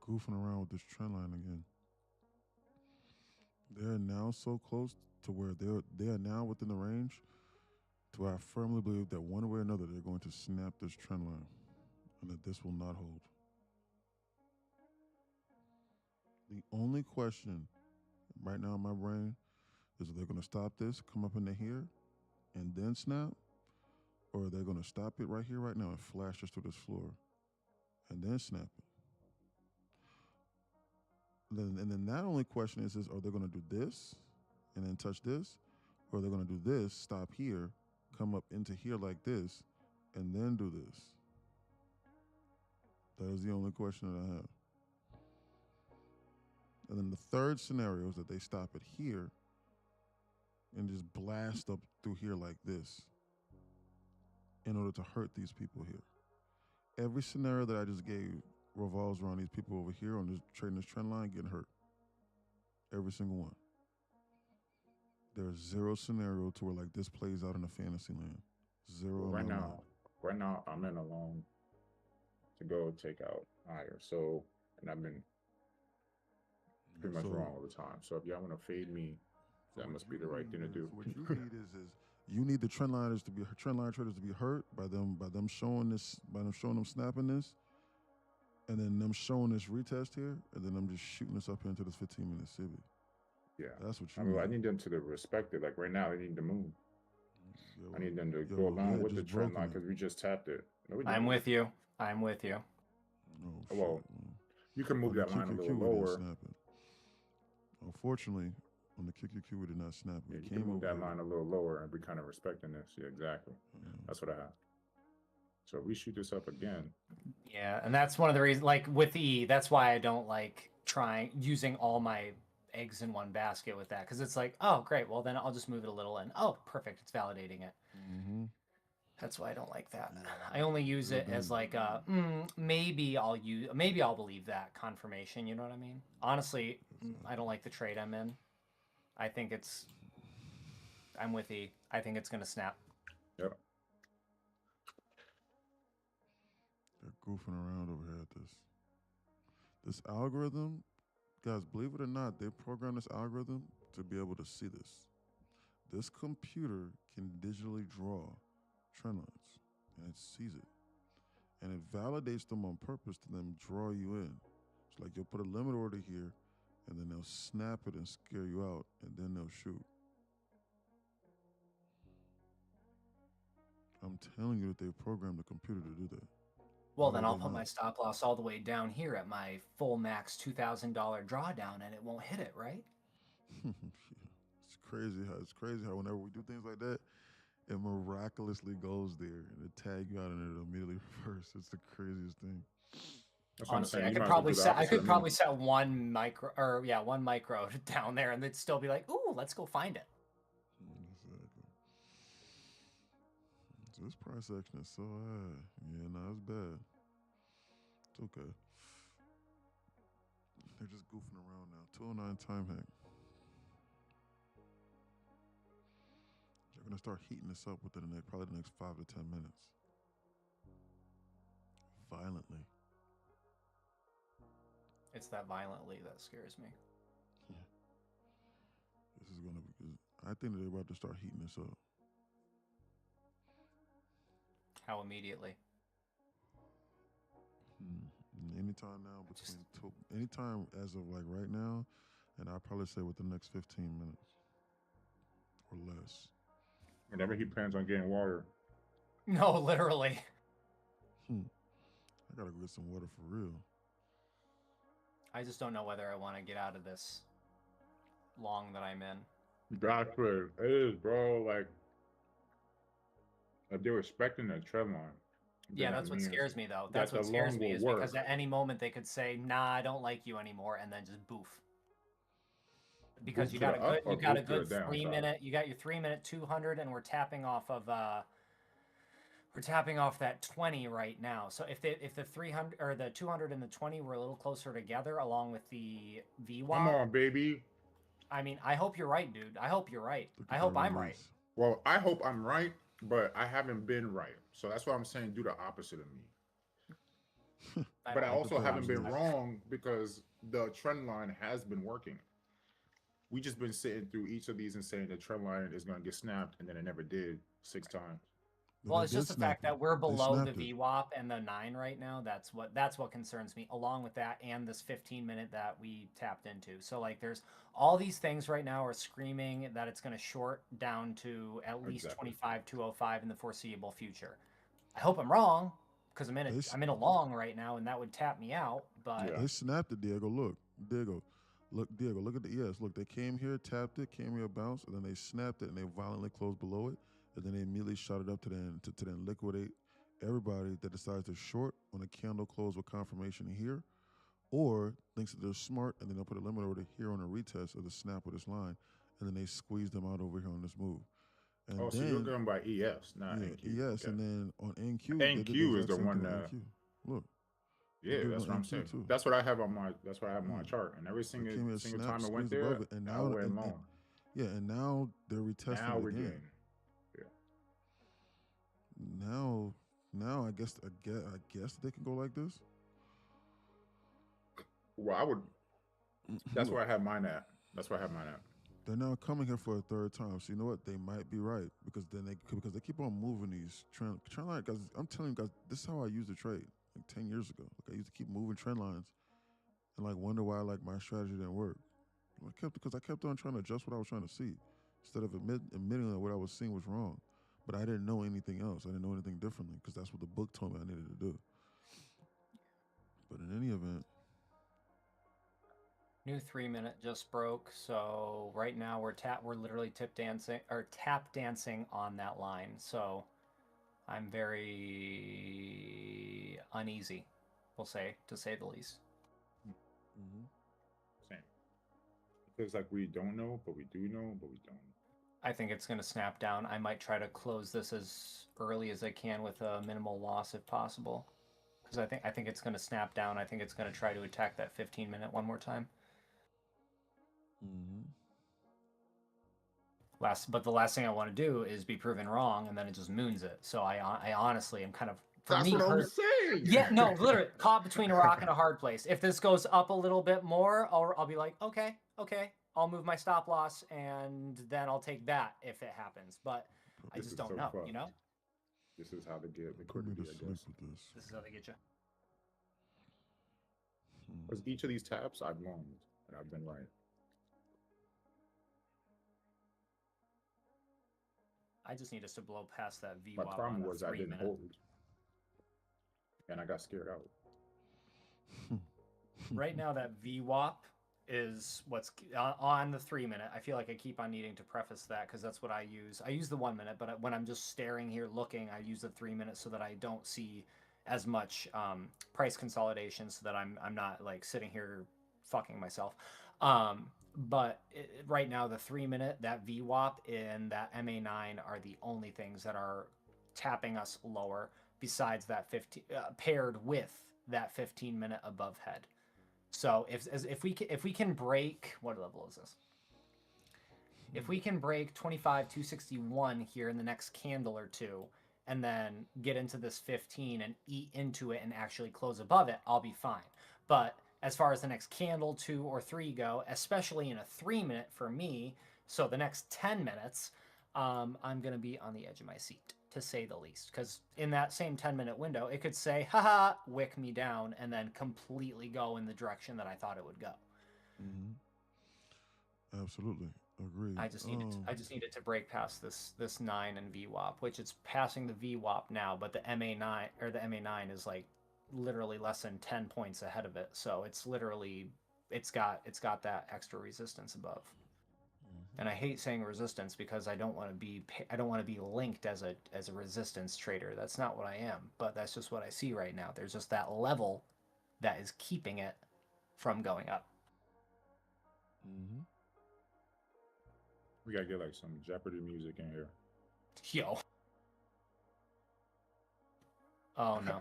goofing around with this trend line again. They're now so close to where they are now within the range to where I firmly believe that one way or another they're going to snap this trend line and that this will not hold. The only question right now in my brain is if they're going to stop this, come up into here, and then snap, or are they going to stop it right here, right now, and flash us through this floor, and then snap it? And then that only question is are they going to do this and then touch this, or are they going to do this, stop here, come up into here like this, and then do this? That is the only question that I have. And then the third scenario is that they stop it here and just blast up through here like this in order to hurt these people here. Every scenario that I just gave revolves around these people over here on this trading this trend line getting hurt. Every single one. There's zero scenario to where like this plays out in a fantasy land. Zero. Right now, I'm in a long to go take out higher. So, and I've been pretty much wrong all the time. So if y'all want to fade me, that must be the right thing to do. What you need is you need the trend line traders to be hurt by them showing this, by them showing them snapping this, and then them showing this retest here, and then them just shooting us up into this 15-minute civvy. Yeah, that's what you need. I need them to respect it. Like right now, they need to move. I need them to go along with the trend line because we just tapped it. No, I'm with you. I'm with you. Oh, well, you can move that line a little lower. Unfortunately, on the QQQ, we did not snap. Yeah, you can move that line a little lower and be kind of respecting this. Yeah, exactly. That's what I have. So if we shoot this up again. Yeah, and that's one of the reasons, like with E, that's why I don't like using all my eggs in one basket with that, because it's like, oh, great, well, then I'll just move it a little and, oh, perfect, it's validating it. Mm-hmm. That's why I don't like that. I only use it as like maybe I'll believe that confirmation, you know what I mean? Honestly, I don't like the trade I'm in. I think I'm with E. I think it's going to snap. Yep. They're goofing around over here at this algorithm. Guys, believe it or not, they programmed this algorithm to be able to see this. This computer can digitally draw trend lines, and it sees it. And it validates them on purpose to them draw you in. It's like you'll put a limit order here, and then they'll snap it and scare you out, and then they'll shoot. I'm telling you that they've programmed the computer to do that. Well, then I'll put my stop loss all the way down here at my full max $2,000 drawdown, and it won't hit it, right? It's crazy how whenever we do things like that, it miraculously goes there and it tag you out and it immediately reverse. It's the craziest thing. Honestly, I could probably set one micro down there, and they'd still be like, "Ooh, let's go find it." Exactly. So this price action is so high. Yeah, no, it's bad. It's okay. They're just goofing around now. 209 time hack. They're gonna start heating this up within probably the next 5 to 10 minutes. Violently. It's that violently that scares me. Yeah. This is gonna be. I think that they're about to start heating this up. How immediately? Anytime now anytime as of like right now, and I'll probably say within the next 15 minutes or less. Whenever he plans on getting water. No, literally. I gotta go get some water for real. I just don't know whether I want to get out of this long that I'm in. That's what it is, bro. Like, if they're respecting the trend line. Yeah, that's what scares me, though. That's what scares me is because at any moment they could say, "Nah, I don't like you anymore," and then just boof. Because you got a good 3 minute. You got your 3 minute 200, and we're tapping off of that 20 right now. So if the 300 or the 200 and the 20 were a little closer together, along with the VWAP. Come on, baby. I mean, I hope you're right, dude. I hope you're right. I hope I'm right. Well, I hope I'm right, but I haven't been right. So that's why I'm saying do the opposite of me. but I don't also haven't been lose. wrong because the trend line has been working. We just been sitting through each of these and saying the trend line is going to get snapped, and then it never did 6 times. But Well, they it's did just the snap fact it. that we're They below the snapped it. VWAP and the 9 right now. That's what concerns me, along with that and this 15-minute that we tapped into. So like there's all these things right now are screaming that it's going to short down to at least Exactly. 25,205 in the foreseeable future. I hope I'm wrong because I'm in a long right now and that would tap me out, but Yeah. They snapped it, Diego. Look, Diego. Diego, look at the ES. Look, they came here, tapped it, came here, bounced, and then they snapped it and they violently closed below it. And then they immediately shot it up to then liquidate everybody that decides to short on a candle close with confirmation here, or thinks that they're smart and then they'll put a limit order here on a retest of the snap of this line, and then they squeeze them out over here on this move. And Oh, so you're going by ES, not yeah, NQ. ES, Okay. and then on NQ, they did the NQ is exact the same one thing on that. NQ. Look, they Yeah, did it that's on what I'm NQ saying. too. That's what I have on my. That's what I have on my Mm. chart, and every They single came here, single snapped, time I went squeezed there, above it, and I now went long. yeah, and now they're retesting Now it we're again. getting. Yeah. Now I guess they can go like this. Well, I would. That's Look, where I have mine at. That's where I have mine at. they're now coming here for a third time. So you know what? They might be right because they keep on moving these trend lines. Guys, I'm telling you guys, this is how I used to trade like 10 years ago. Like I used to keep moving trend lines and like wonder why like my strategy didn't work. I kept on trying to adjust what I was trying to see instead of admitting that what I was seeing was wrong. But I didn't know anything else. I didn't know anything differently because that's what the book told me I needed to do. But in any event, new 3-minute just broke. So right now we're literally tap dancing on that line. So I'm very uneasy, we'll say, to say the least. Same. It feels like we don't know, but we do know, but we don't. I think it's going to snap down. I might try to close this as early as I can with a minimal loss if possible, because I think it's going to snap down. I think it's going to try to attack that 15-minute one more time. But the last thing I want to do is be proven wrong, and then it just moons it. So I honestly am kind of That's what I'm saying. Yeah, no, literally caught between a rock and a hard place. If this goes up a little bit more, I'll be like, okay, I'll move my stop loss, and then I'll take that if it happens. But I just don't know, you know? This is how to get put me liquidity, to I sleep guess. with this. This is how they get you. Because each of these taps I've longed, and I've been right. I just need us to blow past that VWAP. My problem on was I didn't 3-minute. hold, and I got scared out. Right now, that VWAP is what's on the 3-minute. I feel like I keep on needing to preface that because that's what I use. I use the 1-minute, but when I'm just staring here looking, I use the 3-minute so that I don't see as much price consolidation, so that I'm not like sitting here fucking myself. But right now, the 3-minute, that VWAP, and that MA9 are the only things that are tapping us lower. Besides that 15, paired with that 15-minute above head. So if we can break, what level is this? If we can break 25,261 here in the next candle or two, and then get into this 15 and eat into it and actually close above it, I'll be fine. But as far as the next candle, 2 or 3 go, especially in a 3-minute for me, so the next 10 minutes, I'm going to be on the edge of my seat, to say the least. Because in that same 10-minute window, it could say, haha, wick me down, and then completely go in the direction that I thought it would go. Absolutely. Agreed. I just needed to break past this 9 and VWAP, which it's passing the VWAP now, but the MA9 is like literally less than 10 points ahead of it. So it's got that extra resistance above. And I hate saying resistance because I don't want to be linked as a resistance trader. That's not what I am, but that's just what I see right now. There's just that level that is keeping it from going up. We gotta get like some Jeopardy music in here. Yo. Oh no.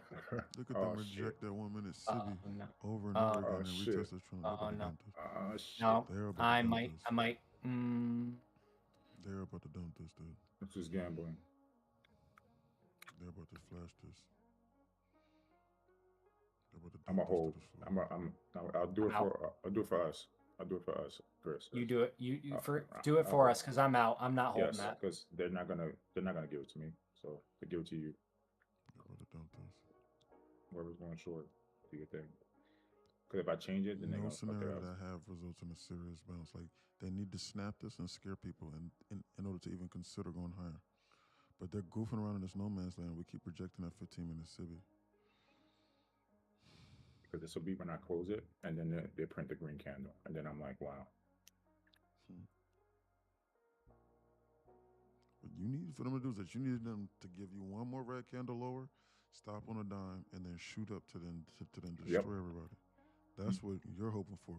Look at them reject that 1-minute civvy no. over and over again and shit. retest this trend. Oh no. Shit. No. They're about I to dump might. this. They're about to dump this, dude. This is gambling. They're about to flash this. able to I'm a dump this to hold. the floor. I'll do I'm it out. I'll do it for us. I'll do it for us, Chris. You do it. You Uh, do it I'll for hold. us because I'm out. I'm not holding Yes, that. because they're not gonna give it to me. So they give it to you. Able to dump this. Whoever's going short, do your thing. Because if I change it, then they're No gonna fuck it scenario up. that I have results in a serious bounce. Like they need to snap this and scare people in order to even consider going higher. But they're goofing around in this no man's land. We keep projecting that 15-minute Sibi. Because this will be when I close it, and then they print the green candle, and then I'm like, wow. What you need for them to do is that you need them to give you one more red candle lower, stop on a dime, and then shoot up to then destroy everybody. That's what you're hoping for.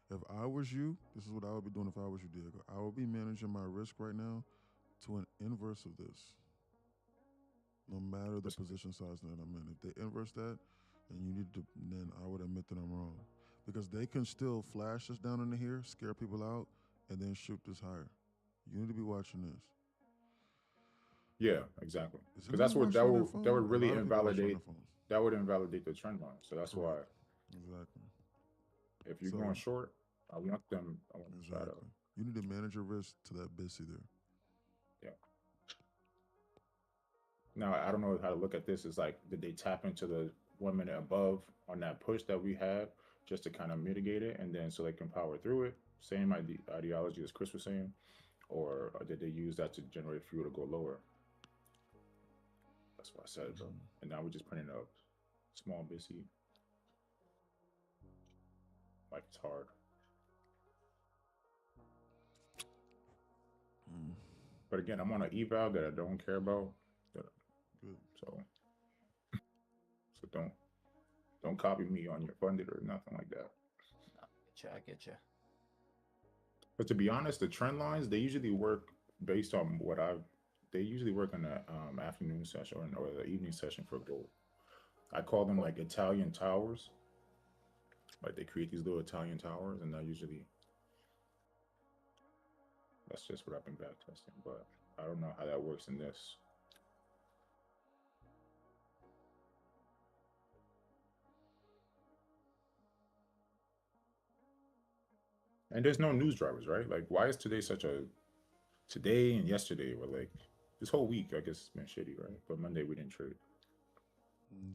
If I was you, this is what I would be doing if I was you, Diego. I would be managing my risk right now to an inverse of this. No matter the position size that I'm in. If they inverse that, then I would admit that I'm wrong. Because they can still flash us down into here, scare people out, and then shoot this higher. You need to be watching this. Yeah, exactly. Is Because that's anyone what watching on their that would phone? really A lot of people watch on invalidate their phones. that would invalidate the trend line. So that's why Exactly. if you're So- going short, I want them to try to. Exactly. You need to manage your risk to that busy there. Yeah. Now I don't know how to look at this. It's like, did they tap into the 1 minute above on that push that we have just to kind of mitigate it, and then so they can power through it? Same ideology as Chris was saying, or did they use that to generate fuel to go lower? That's what I said, bro. And now we're just putting up small busy. Like it's hard. But again, I'm on an eval that I don't care about. Good. So don't copy me on your funded or nothing like that. I get you. But to be honest, the trend lines, they usually work based on they usually work on the afternoon session or the evening session for gold. I call them like Italian towers. Like they create these little Italian towers, and that's just what I've been back testing. But I don't know how that works in this. And there's no news drivers, right? Like, why is today today and yesterday were like, this whole week, I guess it's been shitty, right? But Monday we didn't trade.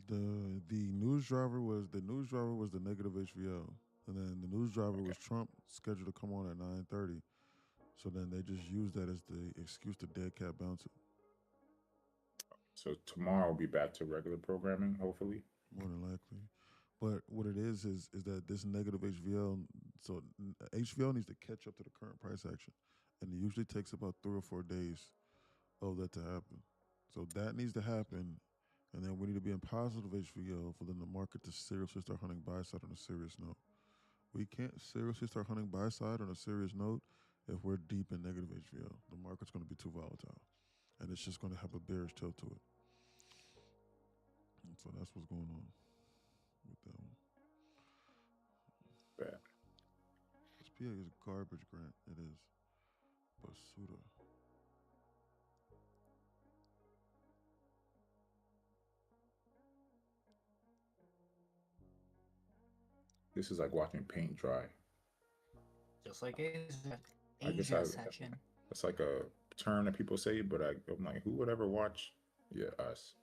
The news driver was the negative HVL, and then the news driver was Trump scheduled to come on at 9:30. So then they just used that as the excuse to dead cat bounce it. So tomorrow we'll be back to regular programming, hopefully. More than likely. But what it is that this negative HVL, so HVL needs to catch up to the current price action. And it usually takes about 3 or 4 days of that to happen. So that needs to happen. And then we need to be in positive HVL for then the market to seriously start hunting buy side on a serious note. We can't seriously start hunting buy side on a serious note if we're deep in negative HVL. The market's going to be too volatile. And it's just going to have a bearish tilt to it. And so that's what's going on with that one. Bad. SPA is garbage, Grant. It is. Basuda. This is like watching paint dry. Just like I guess Asia session. It's like a term that people say, but I'm like, who would ever watch? Yeah, us.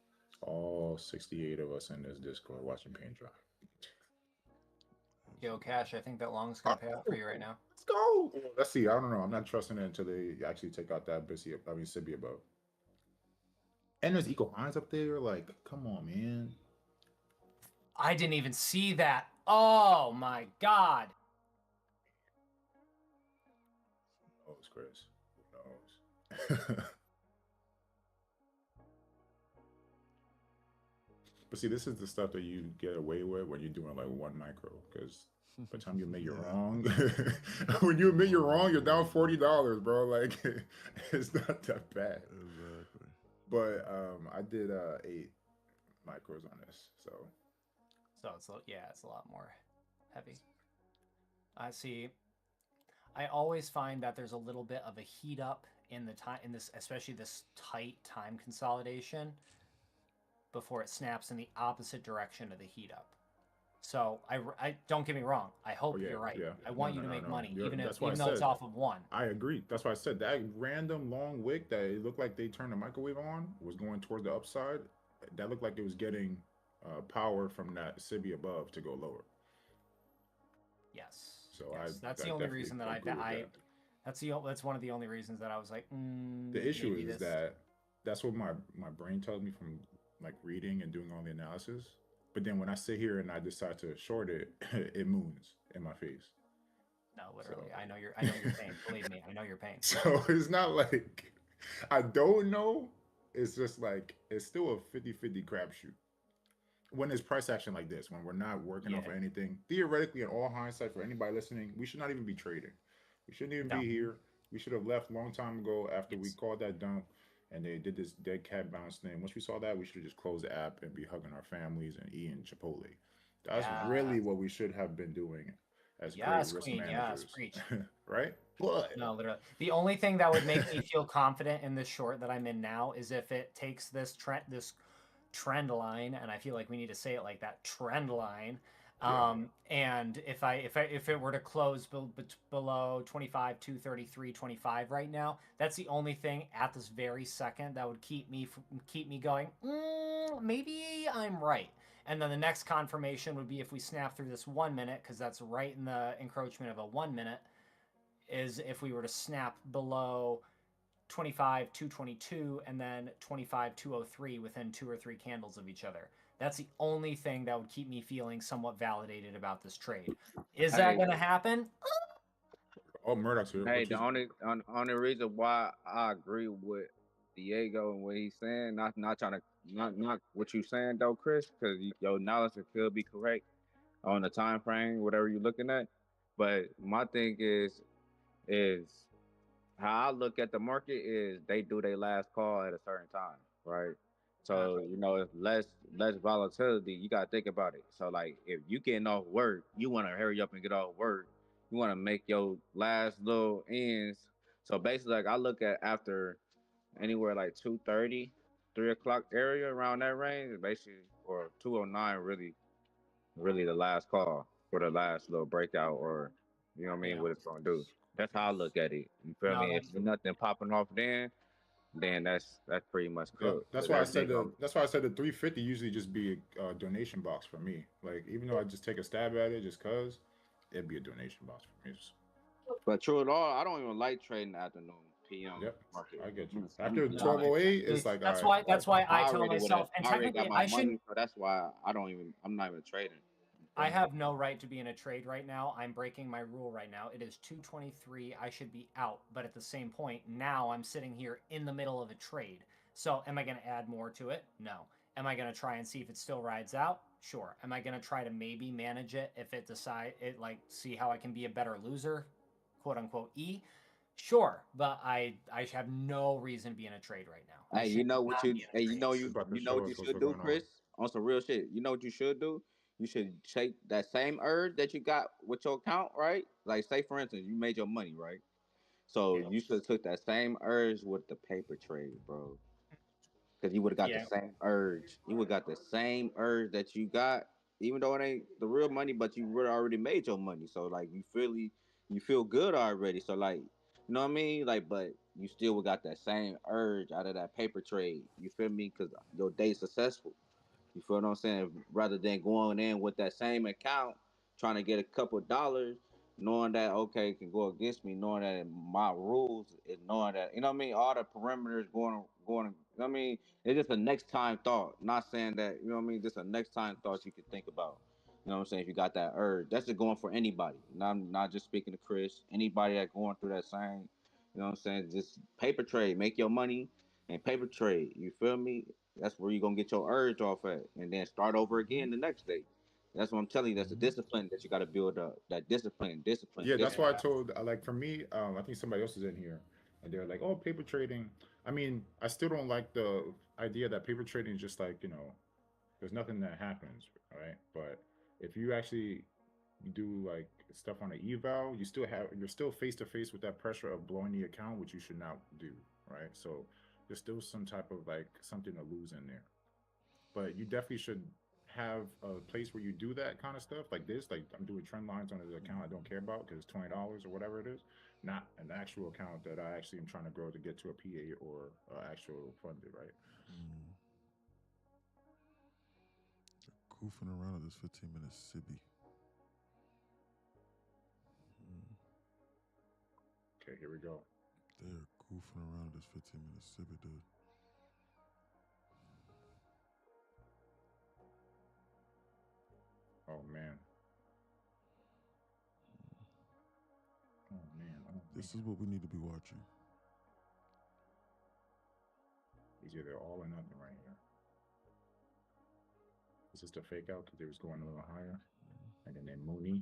All 68 of us in this Discord watching paint dry. Yo, Cash, I think that long's gonna pay off for you right now. Let's go. Let's see. I don't know. I'm not trusting it until they actually take out that Sibi above. And there's eco highs up there. Like, come on, man. I didn't even see that. Oh my god. Who knows, Chris? Who knows? But see, this is the stuff that you get away with when you're doing like one micro, because by the time you admit you're wrong, when you admit you're wrong, you're down $40, bro. Like, it's not that bad. Exactly. But I did 8 micros on this, so it's a lot more heavy. I see. I always find that there's a little bit of a heat up in the time in this, especially this tight time consolidation, before it snaps in the opposite direction of the heat up. So I don't get me wrong. I Oh hope yeah, you're right. yeah. I No, want you no, to no, make no. money, even if That's why I though it's said off of one. I agree. That's why I said that random long wick that it looked like they turned the microwave on was going toward the upside. That looked like it was getting power from that Sibi above to go lower. Yes, So yes. That's I the only definitely reason that agree with that. that's one of the only reasons that I was like, The issue maybe is this. that that's what my brain tells me from like reading and doing all the analysis. But then when I sit here and I decide to short it, it moons in my face. No, So literally. I know your pain. Believe me, I know your pain. so it's not like I don't know. It's just like it's still a 50-50 crapshoot. When there's price action like this, when we're not working off Yeah. of anything, theoretically, in all hindsight, for anybody listening, we should not even be trading. We shouldn't even No. be here. We should have left a long time ago after we Yes. called that dump and they did this dead cat bounce thing. Once we saw that, we should have just closed the app and be hugging our families and eating Chipotle. That's Yeah. really what we should have been doing as great Yes, risk Queen. Yes, managers, preach. right? But No, literally. The only thing that would make me feel confident in this short that I'm in now is if it takes this trend line, and I feel like we need to say it like that, trend line. yeah, And if it were to close below 25 233 25 right now, that's the only thing at this very second that would keep me going. Maybe I'm right. And then the next confirmation would be if we snap through this 1 minute, because that's right in the encroachment of a 1 minute, is if we were to snap below 25 222 and then 25 203 within 2 or 3 candles of each other. That's the only thing that would keep me feeling somewhat validated about this trade. Is that Hey, going to happen? oh Murdoch's here. hey, What the you? only reason why I agree with Diego and what he's saying, not trying to not what you saying though, Chris, because your analysis could be correct on the time frame, whatever you're looking at. But my thing is how I look at the market is they do their last call at a certain time, right? So if less volatility, you gotta think about it. So like if you getting off work, you want to hurry up and get off work. You want to make your last little ends. So basically, like I look at after anywhere like 2:30, 3 o'clock area around that range, basically, or 2:09 really the last call for the last little breakout or Yeah. what it's gonna do. That's how I look at it. You feel No, me? If that's there's nothing popping off then that's pretty much Yeah, cooked. that's 'Cause why I said everything gonna the 350 usually just be a donation box for me. Like even though I just take a stab at it just cause it'd be a donation box for me. But true at all, I don't even like trading afternoon PM Yep, market. I get you. After no. 1208, it's like all That's right. why I I tell already would have. myself, and I already got technically my I shouldn't. money, so that's why I'm not even trading. You feel I me? have no right to be in a trade right now. I'm breaking my rule right now. It is 2:23. I should be out, but at the same point, now I'm sitting here in the middle of a trade. So, am I going to add more to it? No. Am I going to try and see if it still rides out? Sure. Am I going to try to maybe manage it if like see how I can be a better loser, quote unquote E? Sure, but I have no reason to be in a trade right now. I Hey, should you know what not you be in a hey trade. It's about to you know show what you us what's should do, going on. Chris? On some real shit. You know what you should do? You should take that same urge that you got with your account, right? Like say for instance, you made your money, right? So Yeah. you should have took that same urge with the paper trade, bro. Because you would have got the Yeah. same urge. You would have got the same urge that you got, even though it ain't the real money, but you would already made your money. So like you feel good already. So like you know what I mean? Like, but you still would got that same urge out of that paper trade. You feel me? Because your day's successful. You feel what I'm saying? Rather than going in with that same account, trying to get a couple dollars, knowing that okay it can go against me, knowing that my rules is knowing that you know what I mean. All the perimeters going. You know what I mean, it's just a next time thought. Not saying that you know what I mean. Just a next time thought you could think about. You know what I'm saying? If you got that urge, that's just going for anybody. Not just speaking to Chris. Anybody that going through that same. You know what I'm saying? Just paper trade, make your money and paper trade. You feel me? That's where you're gonna get your urge off at, and then start over again the next day. That's what I'm telling you. That's the Hmm. discipline that you got to build up. That discipline, Yeah, that's why I discipline. Yeah. told like for me, I think somebody else is in here, and they're like, "Oh, paper trading." I mean, I still don't like the idea that paper trading is just like there's nothing that happens, right? But if you actually do like stuff on an eval, you're still face to face with that pressure of blowing the account, which you should not do, right? So there's still some type of like something to lose in there, but you definitely should have a place where you do that kind of stuff like this. Like I'm doing trend lines on an account I don't care about because it's $20 or whatever it is, not an actual account that I actually am trying to grow to get to a PA or actual funded, right? Goofing around with this 15-minute Sibby. Okay, here we go. They're goofing around with this 15-minute Sibby, dude. Oh man. Oh man. Oh, This is what we need to be watching. These are they're all or nothing right here. Is this the fake out because they was going a little higher? And then Mooney.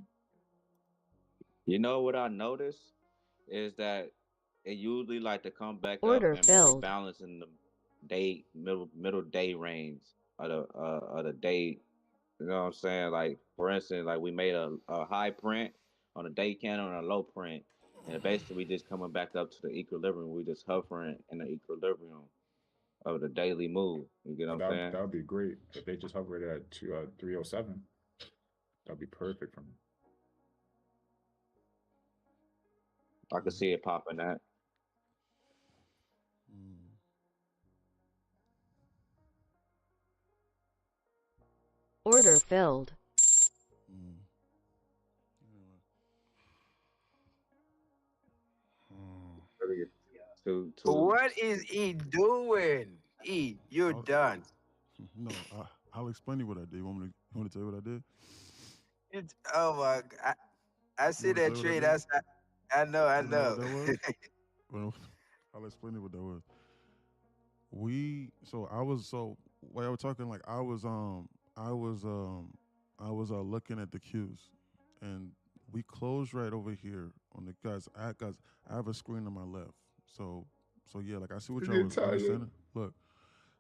You know what I noticed is that it usually like to come back Order up and filled. rebalance in the day middle day range of the day. You know what I'm saying? Like for instance, like we made a high print on a day candle and a low print, and basically we just coming back up to the equilibrium. We just hovering in the equilibrium of the daily move. You get what I'm saying? That would be great if they just hovered at 307. That'd be perfect for me. I could see it popping that. Order filled. What is E doing? E, you're done. No, I'll explain you what I did. You want me to tell you what I did? Oh my God. I see that trade. I know. You know what that was? Well, I'll explain you what that was. While I was talking, like I was looking at the cues, and we closed right over here on the guys. I have a screen on my left, so yeah, like I see what y'all was understanding. Look,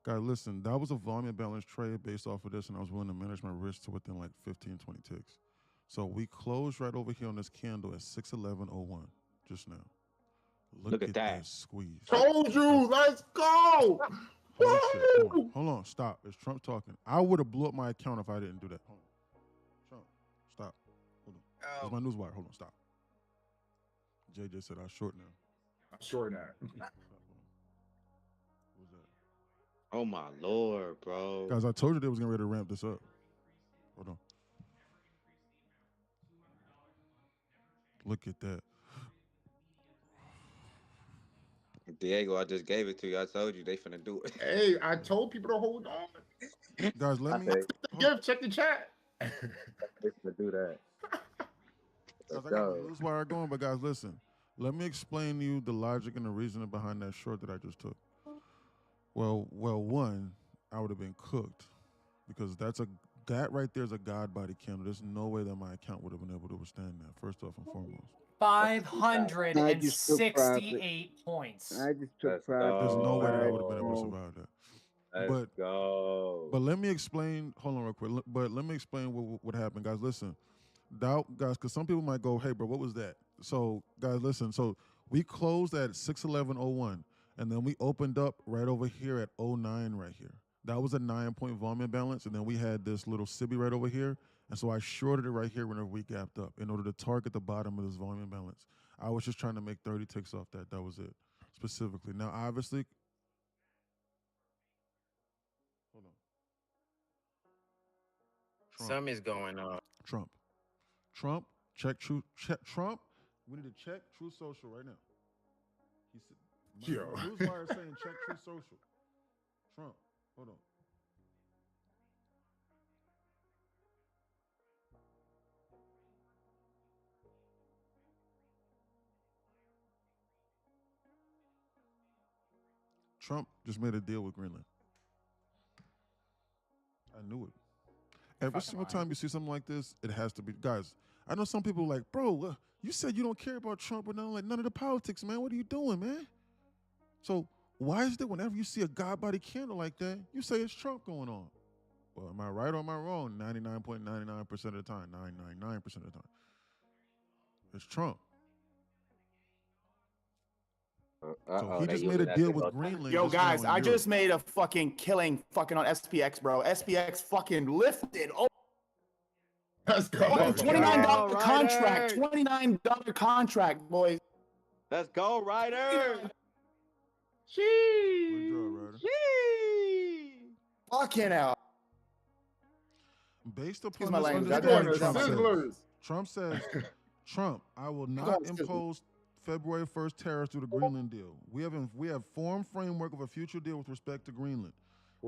guys, listen, that was a volume balance trade based off of this, and I was willing to manage my risk to within like 15, 20 ticks. So we closed right over here on this candle at 611.01 just now. Look at that squeeze. Told you, let's go. Hold on, stop. It's Trump talking. I would have blew up my account if I didn't do that. Hold on. Trump, stop. Hold on. It's my news wire. Hold on, stop. JJ said I'm short now. I'm short now. What's that? Oh my Lord, bro. Guys, I told you they was getting ready to ramp this up. Hold on. Look at that. Diego, I just gave it to you. I told you they finna do it. Hey, I told people to hold on. Guys, let me check the chat. They finna do that. Guys, I got the news wire going, but guys, listen. Let me explain to you the logic and the reasoning behind that short that I just took. Well, one, I would have been cooked because that right there is a God body candle. There's no way that my account would have been able to withstand that. First off and foremost. 568 points. I just took There's no way that I would have been able to survive that. Let's go. But let me explain. Hold on, real quick. But let me explain what happened, guys. Listen, guys, because some people might go, "Hey, bro, what was that?" So, guys, listen. So we closed at 611.01, and then we opened up right over here at 09 right here. That was a 9-point volume balance, and then we had this little Sibby right over here. And so I shorted it right here whenever we gapped up in order to target the bottom of this volume balance. I was just trying to make 30 ticks off that. That was it, specifically. Now, obviously, hold on. Some is going on. Trump, check Trump. We need to check True Social right now. He said, my newswire is saying check True Social. Trump, hold on. Trump just made a deal with Greenland. I knew it. Every single time you see something like this, it has to be. Guys, I know some people are like, bro, you said you don't care about Trump, but none of the politics, man. What are you doing, man? So why is it whenever you see a God body candle like that, you say it's Trump going on? Well, am I right or am I wrong? 99.99% of the time, 999% of the time. It's Trump. So he They just made a using that deal shit with all the time. Greenland. Yo, just now guys, in I Europe. just made a fucking killing fucking on SPX, bro. SPX fucking lifted. Oh, Let's go. oh Let's go. $29 Go, contract. Ryder. $29 contract, boys. Let's go, Ryder. Good job, Ryder. Sheesh. Fucking hell. Based Excuse upon my this language. understanding, Sizzlers. Trump says, Trump, I will Go not on, sizzle. impose February 1st tariffs through the Greenland deal. We have formed framework of a future deal with respect to Greenland.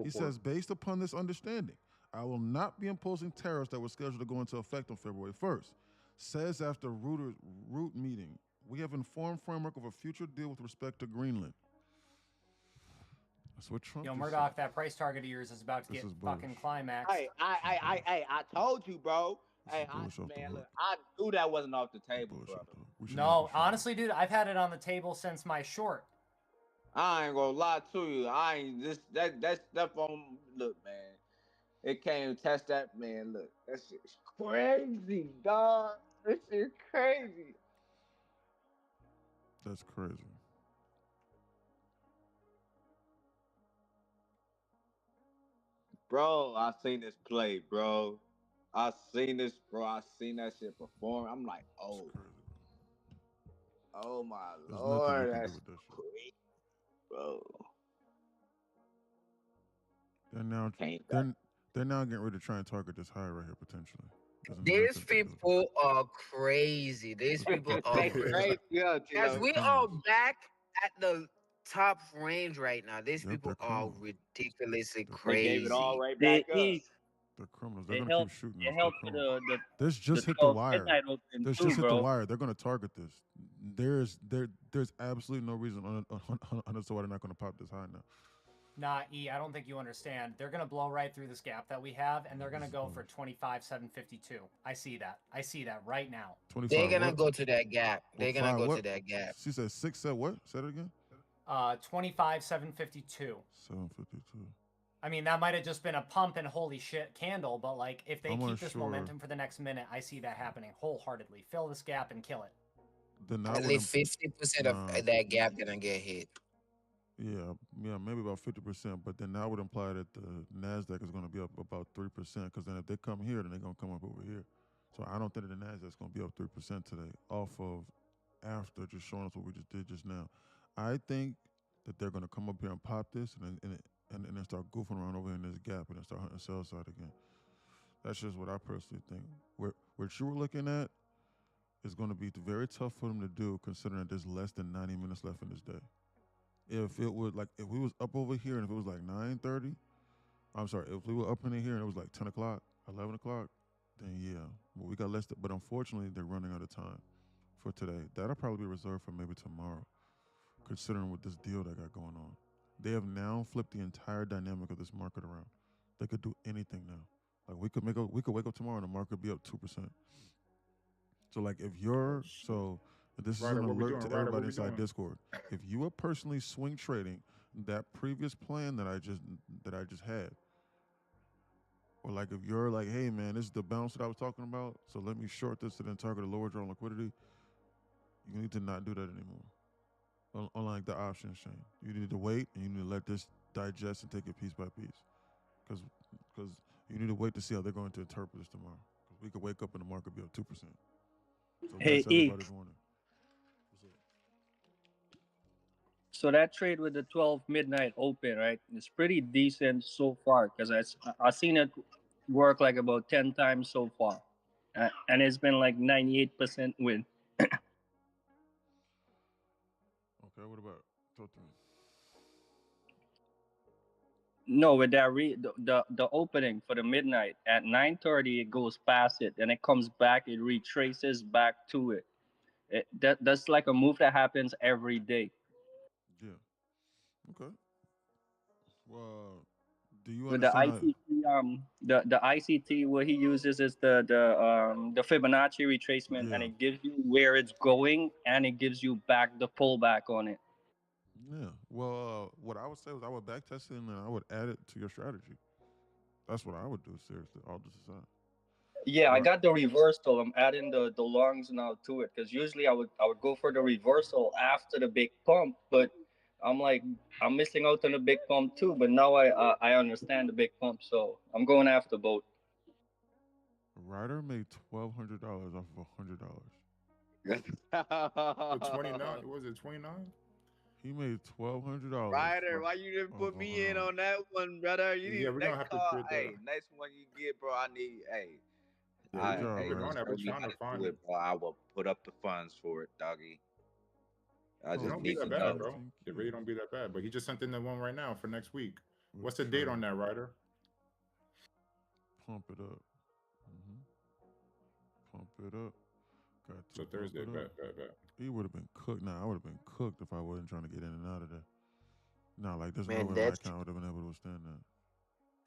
He says, based upon this understanding, I will not be imposing tariffs that were scheduled to go into effect on February 1st. Says after root meeting, we have informed framework of a future deal with respect to Greenland. That's what Trump Yo, just Murdoch, said. that price target of yours is about to This get is bullish. fucking climaxed. Hey, I told you, bro. This Hey, is bullish off the man, hook. look, I knew that wasn't off the table, Bullish brother. off the hook. We should No, not be short. honestly, dude, I've had it on the table since my short. I ain't gonna lie to you. I ain't this that stuff on. Look, man, it can't even test that, man. Look, that shit's crazy, dog. This shit crazy. That's crazy. Bro, I seen this play, bro. I seen this, bro. I seen that shit perform. I'm like, It's oh, crazy. oh my There's nothing lord, you can that's do with that shit. crazy, bro. They're now getting ready to try and target this high right here potentially. There's These nothing to do with it. people are crazy. These people are They crazy, yeah, As Tilo. we are back at the top range right now, these Yep, people they're are criminals. ridiculously They crazy. gave it all right They back up. They're criminals. They're It gonna keep helped. shooting It this. They're helped with criminals. the This just the hit the 12 wire. midnight open This too, just hit the bro. wire. They're gonna target this. There's absolutely no reason on as to why they're not gonna pop this high now. Nah, E, I don't think you understand. They're gonna blow right through this gap that we have, and they're gonna go for 25,752. I see that. I see that right now. 25. They're gonna what? go to that gap. They're gonna Five go what? to that gap. She said 6 said what? Said it again? 25,752. 752. I mean, that might have just been a pump and holy shit candle, but like if they I'm keep this unsure. momentum for the next minute, I see that happening wholeheartedly. Fill this gap and kill it. Then At least 50% of that gap gonna get hit. Yeah, maybe about 50%. But then that would imply that the Nasdaq is going to be up about 3%. Because then if they come here, then they're going to come up over here. So I don't think that the Nasdaq's going to be up 3% today, off of after just showing us what we just did just now. I think that they're going to come up here and pop this, and then start goofing around over in this gap, and then start hunting sell side again. That's just what I personally think. What you were looking at is going to be very tough for them to do, considering that there's less than 90 minutes left in this day. If it was like, if we was up over here and if it was like 9:30, I'm sorry, if we were up in here and it was like 10 o'clock, 11 o'clock, then yeah, but we got less. But unfortunately, they're running out of time for today. That'll probably be reserved for maybe tomorrow, considering with this deal they got going on. They have now flipped the entire dynamic of this market around. They could do anything now. Like we could wake up tomorrow and the market be up 2%. So like if you're this is Ryder, an what we alert doing? to Ryder, everybody what we inside doing? Discord. If you are personally swing trading that previous plan that I just had, or like if you're like, hey man, this is the bounce that I was talking about, so let me short this to then target a lower draw on liquidity, you need to not do that anymore. Unlike the options chain, you need to wait and you need to let this digest and take it piece by piece, because you need to wait to see how they're going to interpret this tomorrow. Because we could wake up and the market be up 2%. So Hey, that's everybody's warning. So that trade with the 12 midnight open, right? It's pretty decent so far because I've seen it work like about 10 times so far, and it's been like 98% win. Okay, what about talk to me? No, with that the opening for the midnight at 9:30, it goes past it, and it comes back. It retraces back to it. That's like a move that happens every day. Yeah. Okay. Well, do you With the understand? the ICT, what he uses is the Fibonacci retracement, and it gives you where it's going, and it gives you back the pullback on it. Yeah. Well, what I would say was I would back test it and I would add it to your strategy. That's what I would do. Seriously, all this aside. Yeah, I got the reversal. I'm adding the longs now to it because usually I would go for the reversal after the big pump, but I'm like I'm missing out on the big pump too. But now I understand the big pump, so I'm going after both. Ryder made $1,200 off of $100. For 29, was it 29? He made $1,200. Ryder, why you didn't put me in on that one, brother? You Yeah, need we're gonna next have to call. create that. Hey, next one you get, bro. I need. Hey, Yeah, Good job, hey, man. on that. show We're me trying how to to find do it. it, bro. I will put up the funds for it, doggy. I It just don't be need that to bad, know. bro. It really don't be that bad. But he just sent in the one right now for next week. With What's the date Trey. on that, Ryder? Pump it up. Pump it up. Got to So Thursday, pump it up. bet. He would have been cooked. Nah, I would have been cooked if I wasn't trying to get in and out of there. Nah, like there's no Man, way my account would have been able to withstand that.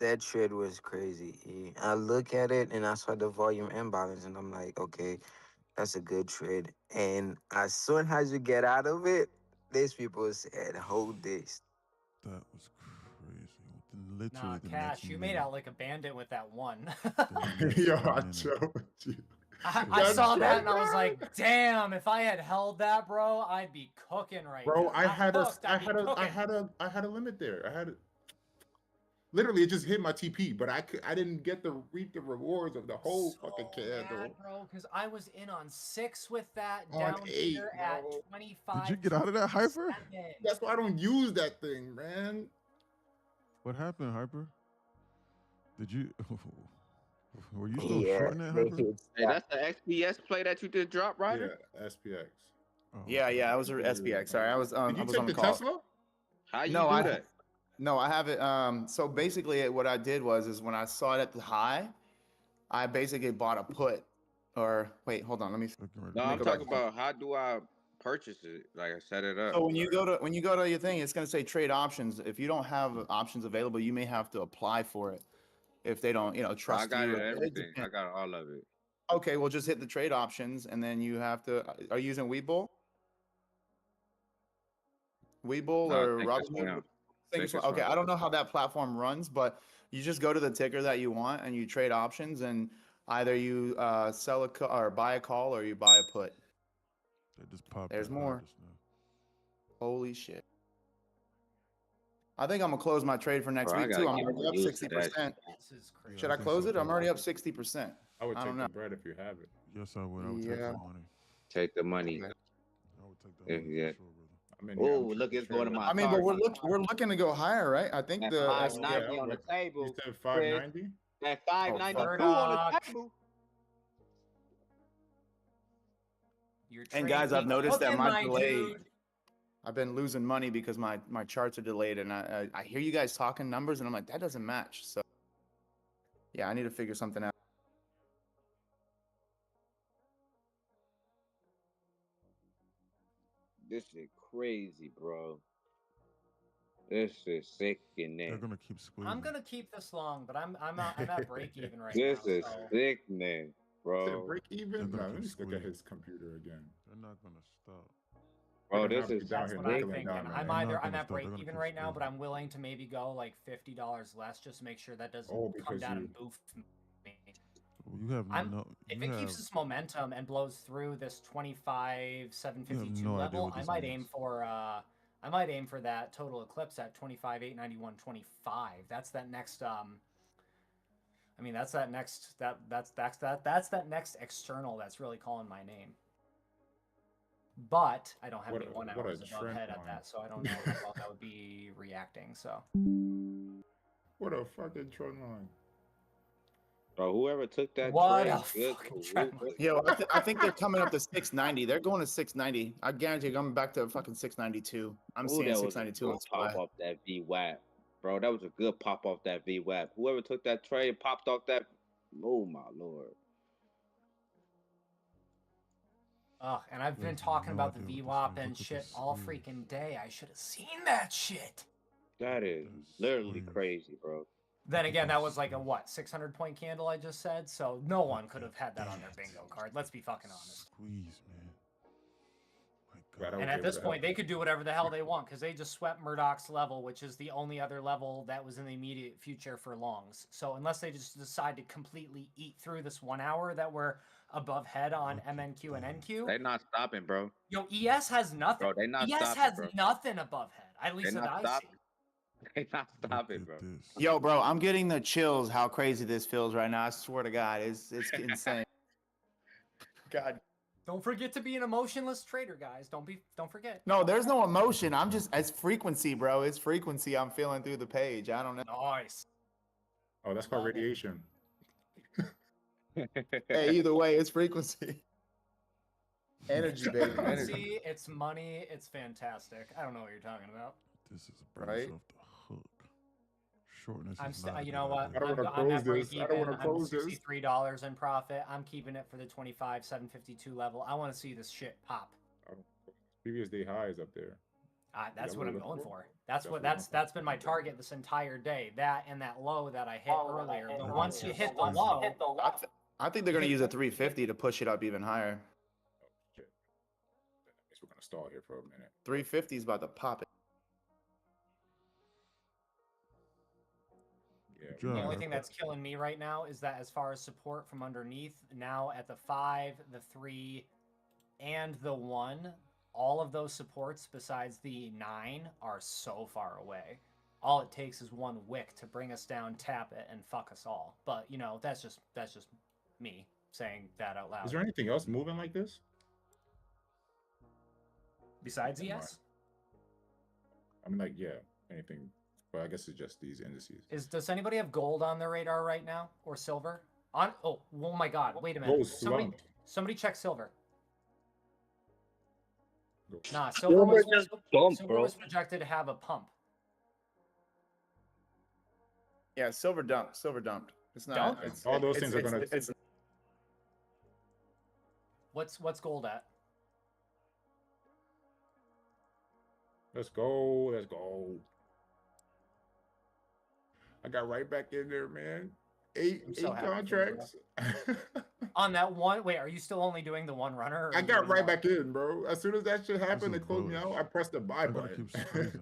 that trade was crazy. I look at it and I saw the volume imbalance, and I'm like, okay, that's a good trade. And as soon as you get out of it, these people said, hold this. That was crazy. Literally Nah, the Cash, next you minute. made out like a bandit with that one. Yo, I told you. I saw that and I was like, damn, if I had held that, bro, I'd be cooking right Bro, now. I Not had cooked, I I'd be had a cooking. I had a limit there. I had it. Literally, it just hit my TP, but I didn't get to reap the rewards of the whole fucking candle. Mad, bro, because I was in on 6 with that On down 8, here at bro. 25. Did you get out of that, Hyper? That's why I don't use that thing, man. What happened, Hyper? Did you? Were you still shorting that, Hyper? Hey, that's the XPS play that you did drop, Ryder? Yeah, SPX. Oh, Yeah, I was SPX. Sorry, I was. Did I you was take on the call. Tesla? How you No, do I that? no, I haven't. So basically, what I did was when I saw it at the high, I basically bought a put. Or wait, hold on, let me. No, I'm talking about how do I purchase it? Like I set it up. So when you go to your thing, it's gonna say trade options. If you don't have options available, you may have to apply for it. If they don't, trust I got you. it, everything. I got all of it. Okay, well, just hit the trade options, and then you have to. Are you using Webull? Webull No, or take this one Robinhood? out. Take this Okay, one. I don't know how that platform runs, but you just go to the ticker that you want and you trade options, and either you sell or buy a call or you buy a put. They just popped. There's more. Holy shit! I think I'm gonna close my trade for next week too. I'm already up 60%. Should I close it? I'm already up 60%. I would take don't the know. bread if you have it. Yes, I would. I would take the money. Take the money. I would take that money Yeah. for sure, brother. Oh, look, it's going to my. I mean, but we're looking to go higher, right? I think that the 590 on the table. You said 590? That 592 on the table. And guys, I've noticed that my delay. I've been losing money because my charts are delayed, and I hear you guys talking numbers, and I'm like, that doesn't match. So yeah, I need to figure something out. This shit crazy, bro. This is sickening. They're gonna keep squeezing. I'm gonna keep this long, but I'm at break even right this now. This is sickening, bro. Break even? No, let me look at his computer again. They're not gonna stop. Bro, this is that's what I'm thinking. I'm at break even right now, but I'm willing to maybe go like $50 less just to make sure that doesn't come down and boof me. You have if it keeps this momentum and blows through this 25,752 level, I might aim for that total eclipse at 25,891.25. That's that next I mean that's that next that's that next external that's really calling my name. But I don't have any 1 hours above head at that, so I don't know how well that would be reacting. So what a fucking trend line. Bro, whoever took that trade, Yo, I think they're coming up to 690. They're going to 690. I guarantee you're coming back to fucking 692. I'm seeing 692 on pop off that VWAP. Bro, that was a good pop off that VWAP. Whoever took that trade popped off that. Oh my lord. And I've been talking about the VWAP and shit all freaking day. I should have seen that shit. That is literally crazy, bro. Then again, that was like a 600-point candle I just said, so no one could have had that on their bingo card. Let's be fucking honest. Squeeze, man. My And at this point, they could do whatever the hell they want because they just swept Murdoch's level, which is the only other level that was in the immediate future for longs. So unless they just decide to completely eat through this 1 hour that we're above head on MNQ and NQ, they're not stopping, bro. Yo, ES has nothing. Bro, they not ES stopping, has bro. nothing above head. At least that I see. They not stopping, bro. Yo, bro, I'm getting the chills. How crazy this feels right now. I swear to God, it's insane. God. Don't forget to be an emotionless trader, guys. Don't forget. No, there's no emotion. It's frequency, bro. It's frequency I'm feeling through the page. I don't know. Nice. Oh, that's called radiation. Hey, either way, it's frequency. Energy, baby. Energy, it's money, it's fantastic. I don't know what you're talking about. This is right off the hook. Shortness. You know what? I don't want to close this. I don't want to close this. $63 in profit. I'm keeping it for the 25,752 level. I want to see this shit pop. Previous day high is up there. That's what I'm going for. That's been my target this entire day. That and that low that I hit earlier. But once you hit the low, I think they're going to use a 350 to push it up even higher. Oh, shit. I guess we're going to stall here for a minute. 350 is about to pop it. Yeah. The only thing that's killing me right now is that as far as support from underneath, now at the 5, the 3, and the 1, all of those supports besides the 9 are so far away. All it takes is one wick to bring us down, tap it, and fuck us all. But you know, that's just me saying that out loud. Is there anything else moving like this? Besides ES? I mean, like, yeah, anything. But I guess it's just these indices. Does anybody have gold on their radar right now, or silver? Oh my God! Wait a minute. Somebody check silver. Nah, silver was projected to have a pump. Yeah, silver dumped. It's not. All those things are gonna. What's gold at? Let's go. I got right back in there, man. Eight contracts. On that one, wait, are you still only doing the one runner? I got right back in, bro. As soon as that shit happened, they closed me out. I pressed the buy button. This is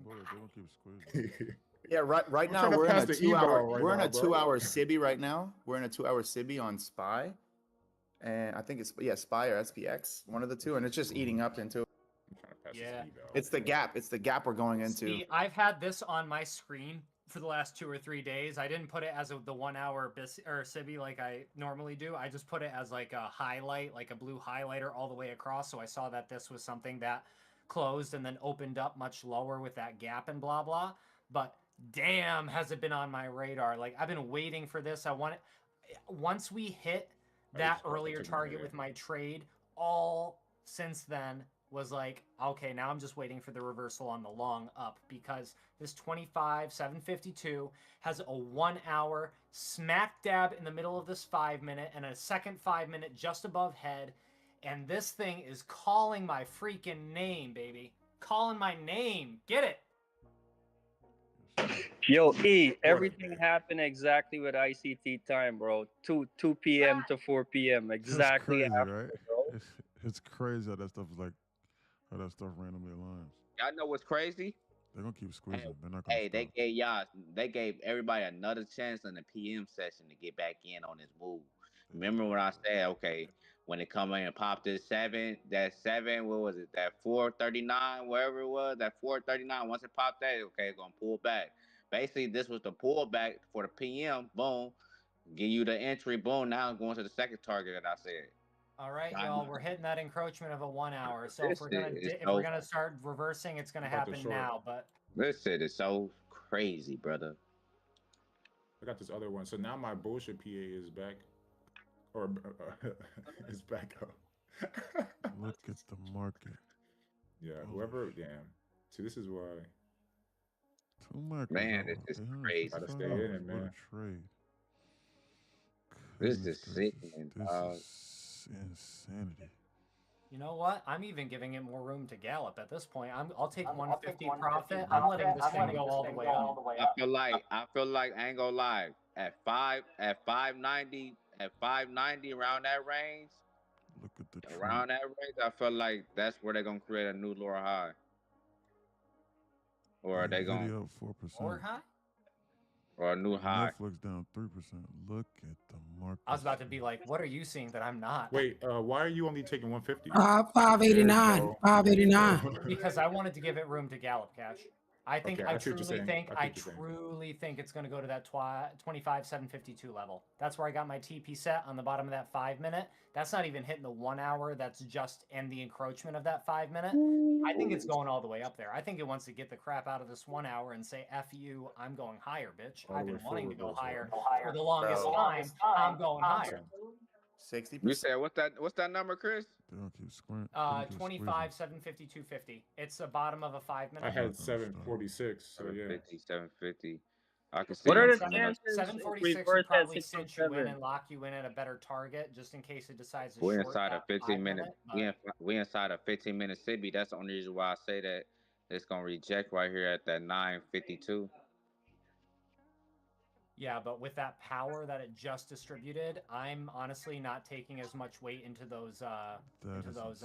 bullet. They don't keep squeezing. Yeah, right now we're in a 2 hour. We're in a 2 hour Sibi right now. We're in a 2 hour Sibi on SPY, and I think it's SPY or SPX, one of the two, and it's just eating up into. Yeah, it's the gap. It's the gap we're going into. See, I've had this on my screen for the last 2 or 3 days. I didn't put it as the 1 hour Sibi like I normally do. I just put it as like a highlight, like a blue highlighter all the way across. So I saw that this was something that closed and then opened up much lower with that gap and blah, blah. But damn, has it been on my radar. Like I've been waiting for this. I want it. Once we hit that earlier target with my trade, all since then was like, okay, now I'm just waiting for the reversal on the long up because this 25,752 has a 1 hour smack dab in the middle of this 5 minute and a second 5 minute just above head. And this thing is calling my freaking name, baby. Calling my name. Get it. Yo, everything happened exactly with ICT time, bro. 2 p.m. to 4 p.m. Exactly. Crazy, after, right? bro. It's crazy how that stuff is like, how that stuff randomly aligns. Y'all know what's crazy? They're gonna keep squeezing. They're not gonna stop. They gave everybody another chance in the PM session to get back in on this move. Remember when I said, okay, when it come in and pop this 7, what was it? That 439, wherever it was, that 439, once it popped that, okay, it's gonna pull back. Basically, this was the pullback for the PM, boom, give you the entry, boom, now I'm going to the second target that I said. All right, y'all, we're hitting that encroachment of a 1 hour. So if we're gonna start reversing, it's gonna happen now. But this shit is so crazy, brother. I got this other one. So now my bullshit PA is back, or is back up. Look at the market. Yeah, whoever. Damn. See, this is why. Man, this is crazy. Gotta stay in it, man. Trade. This is sickening. Insanity. You know what? I'm even giving it more room to gallop at this point. I'll take 150 profit. I'm letting this thing go all the way up. I feel like I ain't gonna lie. At 590 around that range, Look at the trend. Around that range, I feel like that's where they're gonna create a new lower high. Or are they gonna Nvidia up 4%. Or high? or a new high? Netflix down 3%. Look at the market. I was about to be like, what are you seeing that I'm not? Wait, why are you only taking 150? 589. 589. Because I wanted to give it room to Gallop Cash. I think Okay, I I see what you're truly saying. think I I see what you're saying. truly think it's going to go to that 25,752 level. That's where I got my TP set on the bottom of that 5 minute. That's not even hitting the 1 hour. That's just in the encroachment of that 5 minute. I think it's going all the way up there. I think it wants to get the crap out of this 1 hour and say, F you, I'm going higher, bitch. All the I've way been wanting to go forward, higher bro. for the longest time. I'm going higher. 60%. You said what's that number, Chris? They don't keep squint. 25,752.50. It's the bottom of a 5 minute. I had 746. So yeah. 750. I can see. What are the them. chances 746 reverse would at probably cinch you in 607? and lock you in at a better target, just in case it decides to We're short inside a that 15 5 minute. We inside a 15-minute SIBI. That's the only reason why I say that it's gonna reject right here at that 952. Yeah, but with that power that it just distributed, I'm honestly not taking as much weight into those as I Yeah, they're going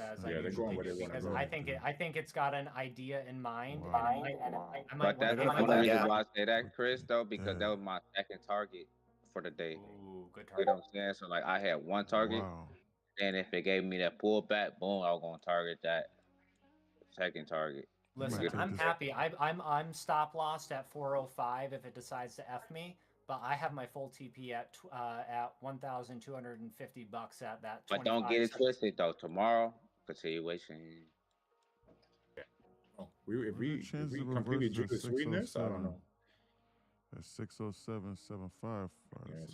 usually where do they wanna because go. I think it's got an idea in mind. Wow. And I But might that's gonna the put only that reason gap. why I say that, Chris, though, because that was my second target for the day. Ooh, good You target. know what I'm saying? So like I had one target, Wow. and if it gave me that pullback, boom, I was gonna target that second target. Listen, take I'm this- happy. I'm stop lost at 405 if it decides to F me, but I have my full TP at $1,250 at that. But don't get it 25 twisted though. Tomorrow, continuation. If What are the we chances of completely reverse do at the sweetness, I don't know. At 607.75. Yeah,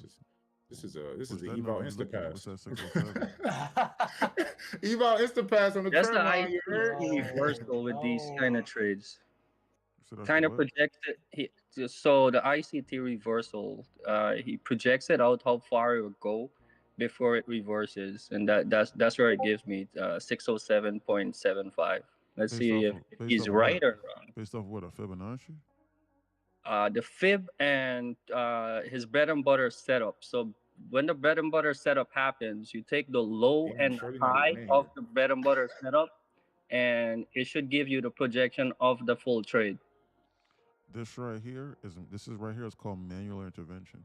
this is the What's that eval number you looking at? What's Instapass. that 607? Eval Instapass on the That's the trend line. IC You heard? reversal with these kind of trades. So that's Kind the of what? projects it. So the ICT reversal, he projects it out how far it will go before it reverses, and that's where it gives me 607.75. Let's see if he's right or wrong. Based off what, a Fibonacci? The fib and his bread and butter setup. So when the bread and butter setup happens, you take the low Damn, and Shorty not high even in of here. the bread and butter setup, and it should give you the projection of the full trade. This right here is called manual intervention.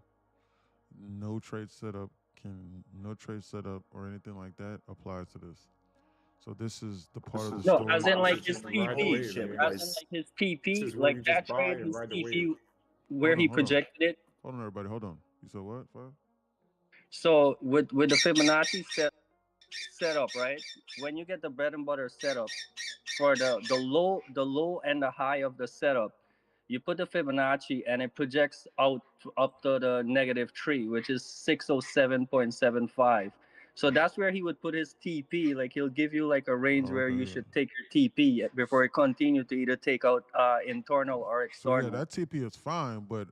No trade setup or anything like that applies to this. So this is the part of the No, story. as in like This his is just ride the TP, wave, Shit, man. as boys. in like his This TP, is where like you that just buy trade, and his ride the TP, wave. where he Hold on. projected it. Hold on, everybody. Hold on. You said what? Five? So with the Fibonacci setup, right? When you get the bread and butter setup for the low and the high of the setup, you put the Fibonacci and it projects out up to the -3, which is 607.75. So that's where he would put his TP. Like he'll give you like a range where you should take your TP before it continue to either take out internal or So external. yeah, that TP is fine, but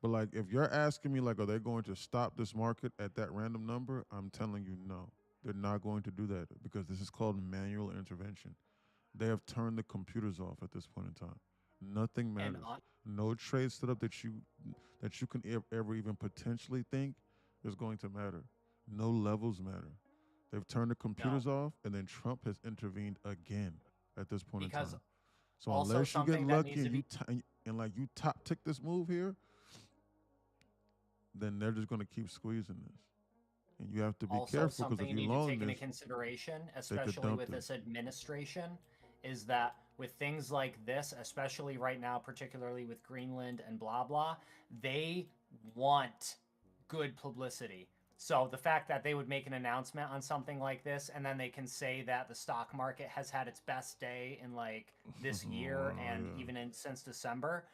like if you're asking me like, are they going to stop this market at that random number? I'm telling you no. They're not going to do that because this is called manual intervention. They have turned the computers off at this point in time. Nothing matters. No trade setup that you can ever even potentially think is going to matter. No levels matter. They've turned the computers off, and then Trump has intervened again at this point in time. So unless you get lucky and you top tick this move here, then they're just going to keep squeezing this. And you have to be careful because if you long take into this, consideration, especially with this administration, is that with things like this, especially right now, particularly with Greenland and blah blah, they want good publicity. So the fact that they would make an announcement on something like this, and then they can say that the stock market has had its best day in like this year and even since December,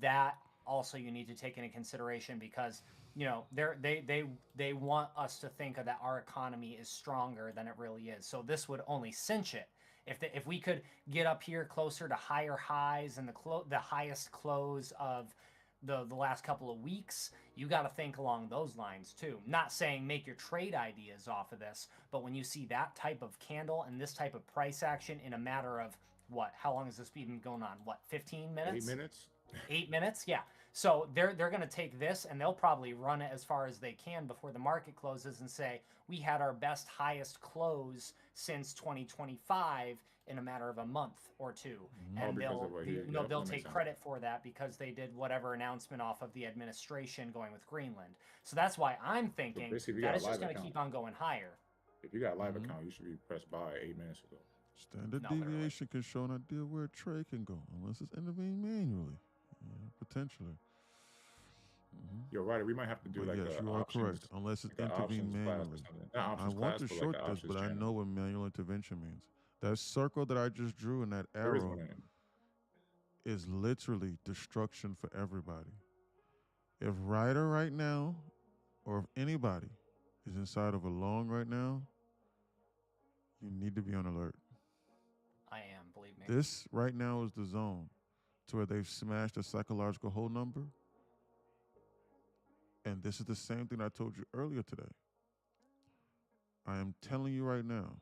that also you need to take into consideration because they want us to think that our economy is stronger than it really is. So this would only cinch it. If we could get up here closer to higher highs and the highest close of the last couple of weeks, you got to think along those lines too. Not saying make your trade ideas off of this, but when you see that type of candle and this type of price action in a matter of what? How long has this been going on? What, 15 minutes? 8 minutes? 8 minutes, yeah. So they're going to take this and they'll probably run it as far as they can before the market closes and say we had our best highest close since 2025 in a matter of a month or two, and they'll take credit for that because they did whatever announcement off of the administration going with Greenland. So that's why I'm thinking that it's just going to keep on going higher. If you got a live account, you should be pressed buy 8 minutes ago. Standard deviation can show an idea where a trade can go, unless it's intervened manually, potentially. You're right. We might have to do yes, you are correct. Unless it's intervened manually. I want to short this, but I know what manual intervention means. That circle that I just drew and that arrow is literally destruction for everybody. If Ryder right now, or if anybody is inside of a long right now, you need to be on alert. I am, believe me. This right now is the zone to where they've smashed a psychological hold number. And this is the same thing I told you earlier today. I am telling you right now,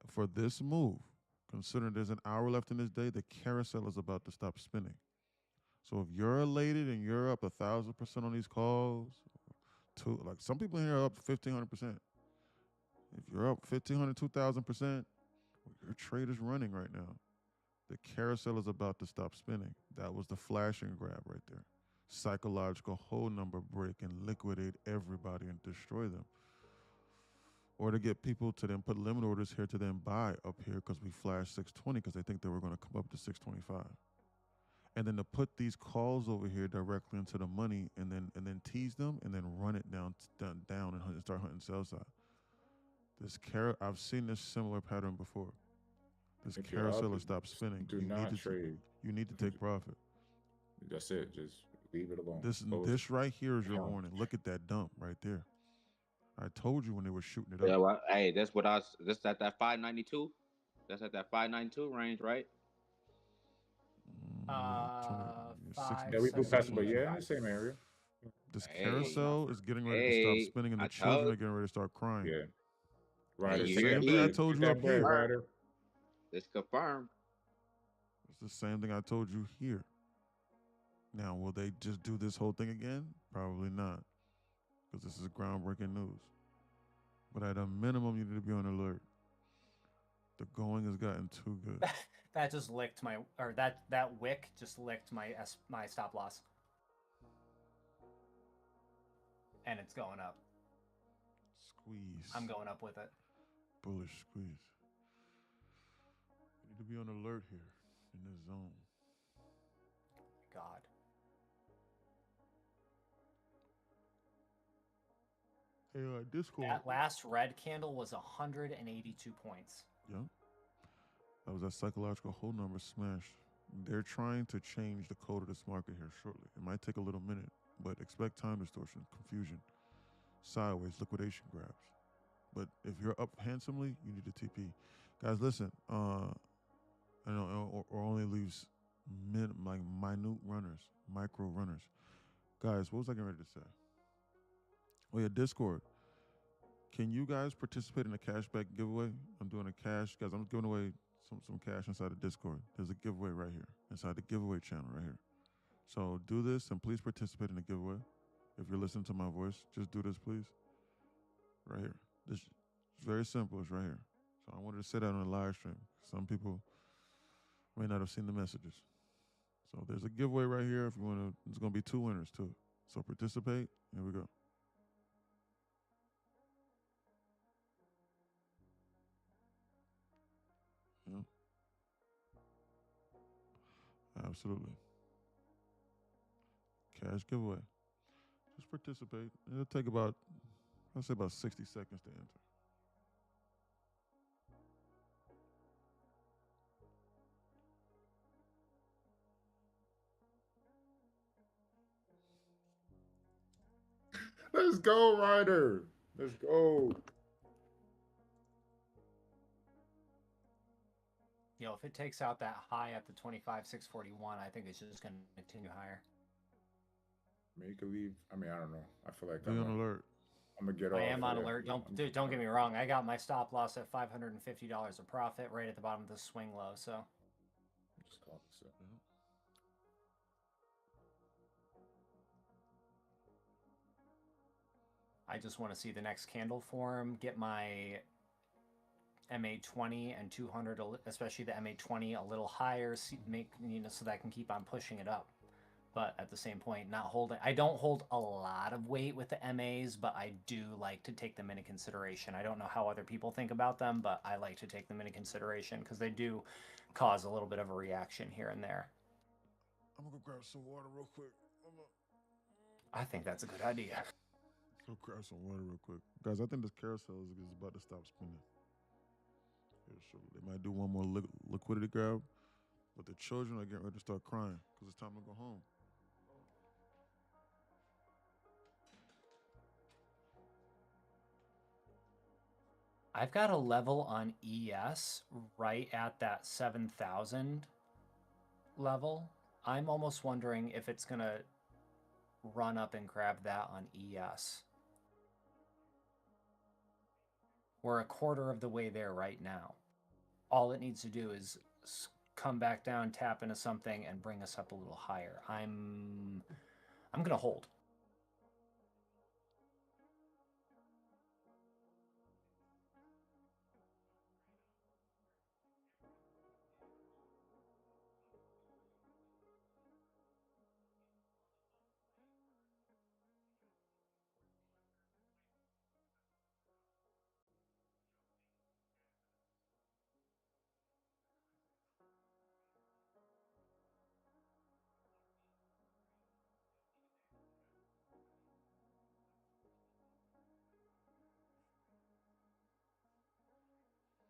for this move, considering there's an hour left in this day, the carousel is about to stop spinning. So if you're elated and you're up 1,000% on these calls, like some people here are up 1,500%. If you're up 1,500, 2,000%, your trade is running right now. The carousel is about to stop spinning. That was the flash and grab right there. Psychological hold number break and liquidate everybody and destroy them. Or to get people to then put limit orders here to then buy up here because we flashed 620 because they think they were going to come up to 625. And then to put these calls over here directly into the money and then tease them and then run it down and start hunting sell side. I've seen this similar pattern before. This carousel will stop spinning. Do not trade. You need to take profit. That's it. Just leave it alone. This right here is your warning. Look at that dump right there. I told you when they were shooting it up. Yeah, well, hey, that's at that 592. That's at that 592 range, right? We flew past, but in the same area. This carousel is getting ready to stop spinning, and the children are getting ready to start crying. Yeah. Right. The same thing I told you up here. It's confirmed. It's the same thing I told you here. Now, will they just do this whole thing again? Probably not, because this is groundbreaking news. But at a minimum, you need to be on alert. The going has gotten too good. That just licked that wick just licked my stop loss. And it's going up. Squeeze. I'm going up with it. Bullish squeeze. You need to be on alert here in this zone. God. Hey, Discord. That last red candle was 182 points. Yeah. That was that psychological hold number smash. They're trying to change the code of this market here shortly. It might take a little minute, but expect time distortion, confusion, sideways, liquidation grabs. But if you're up handsomely, you need a TP. Guys, listen, I know, or only leaves minute runners, micro runners. Guys, what was I getting ready to say? Oh yeah, Discord. Can you guys participate in a cashback giveaway? I'm doing a cash, guys. I'm giving away some cash inside of Discord. There's a giveaway right here, inside the giveaway channel right here. So do this and please participate in the giveaway. If you're listening to my voice, just do this, please. Right here. This is very simple. It's right here. So I wanted to say that on a live stream. Some people may not have seen the messages. So there's a giveaway right here. If you want to, there's going to be 2 winners too. So participate. Here we go. Yeah. Absolutely. Cash giveaway. Just participate. It'll take about, I'll say about 60 seconds to enter. Let's go, Ryder. Let's go. Yo, if it takes out that high at the 25,641, I think it's just going to continue higher. Make a leave. I mean, I don't know. I feel like be on alert. I'm gonna get off. I am on alert. Don't get me wrong. I got my stop loss at $550 of profit right at the bottom of the swing low. So just call this up. I just want to see the next candle form, get my MA20 and 200, especially the MA20, a little higher, make so that I can keep on pushing it up. But at the same point, not holding. I don't hold a lot of weight with the MAs, but I do like to take them into consideration. I don't know how other people think about them, but I like to take them into consideration because they do cause a little bit of a reaction here and there. I'm gonna go grab some water real quick. I think that's a good idea. Go grab some water real quick, guys. I think this carousel is about to stop spinning. Yeah, sure. They might do one more liquidity grab, but the children are getting ready to start crying because it's time to go home. I've got a level on ES right at that 7,000 level. I'm almost wondering if it's going to run up and grab that on ES. We're a quarter of the way there right now. All it needs to do is come back down, tap into something, and bring us up a little higher. I'm going to hold.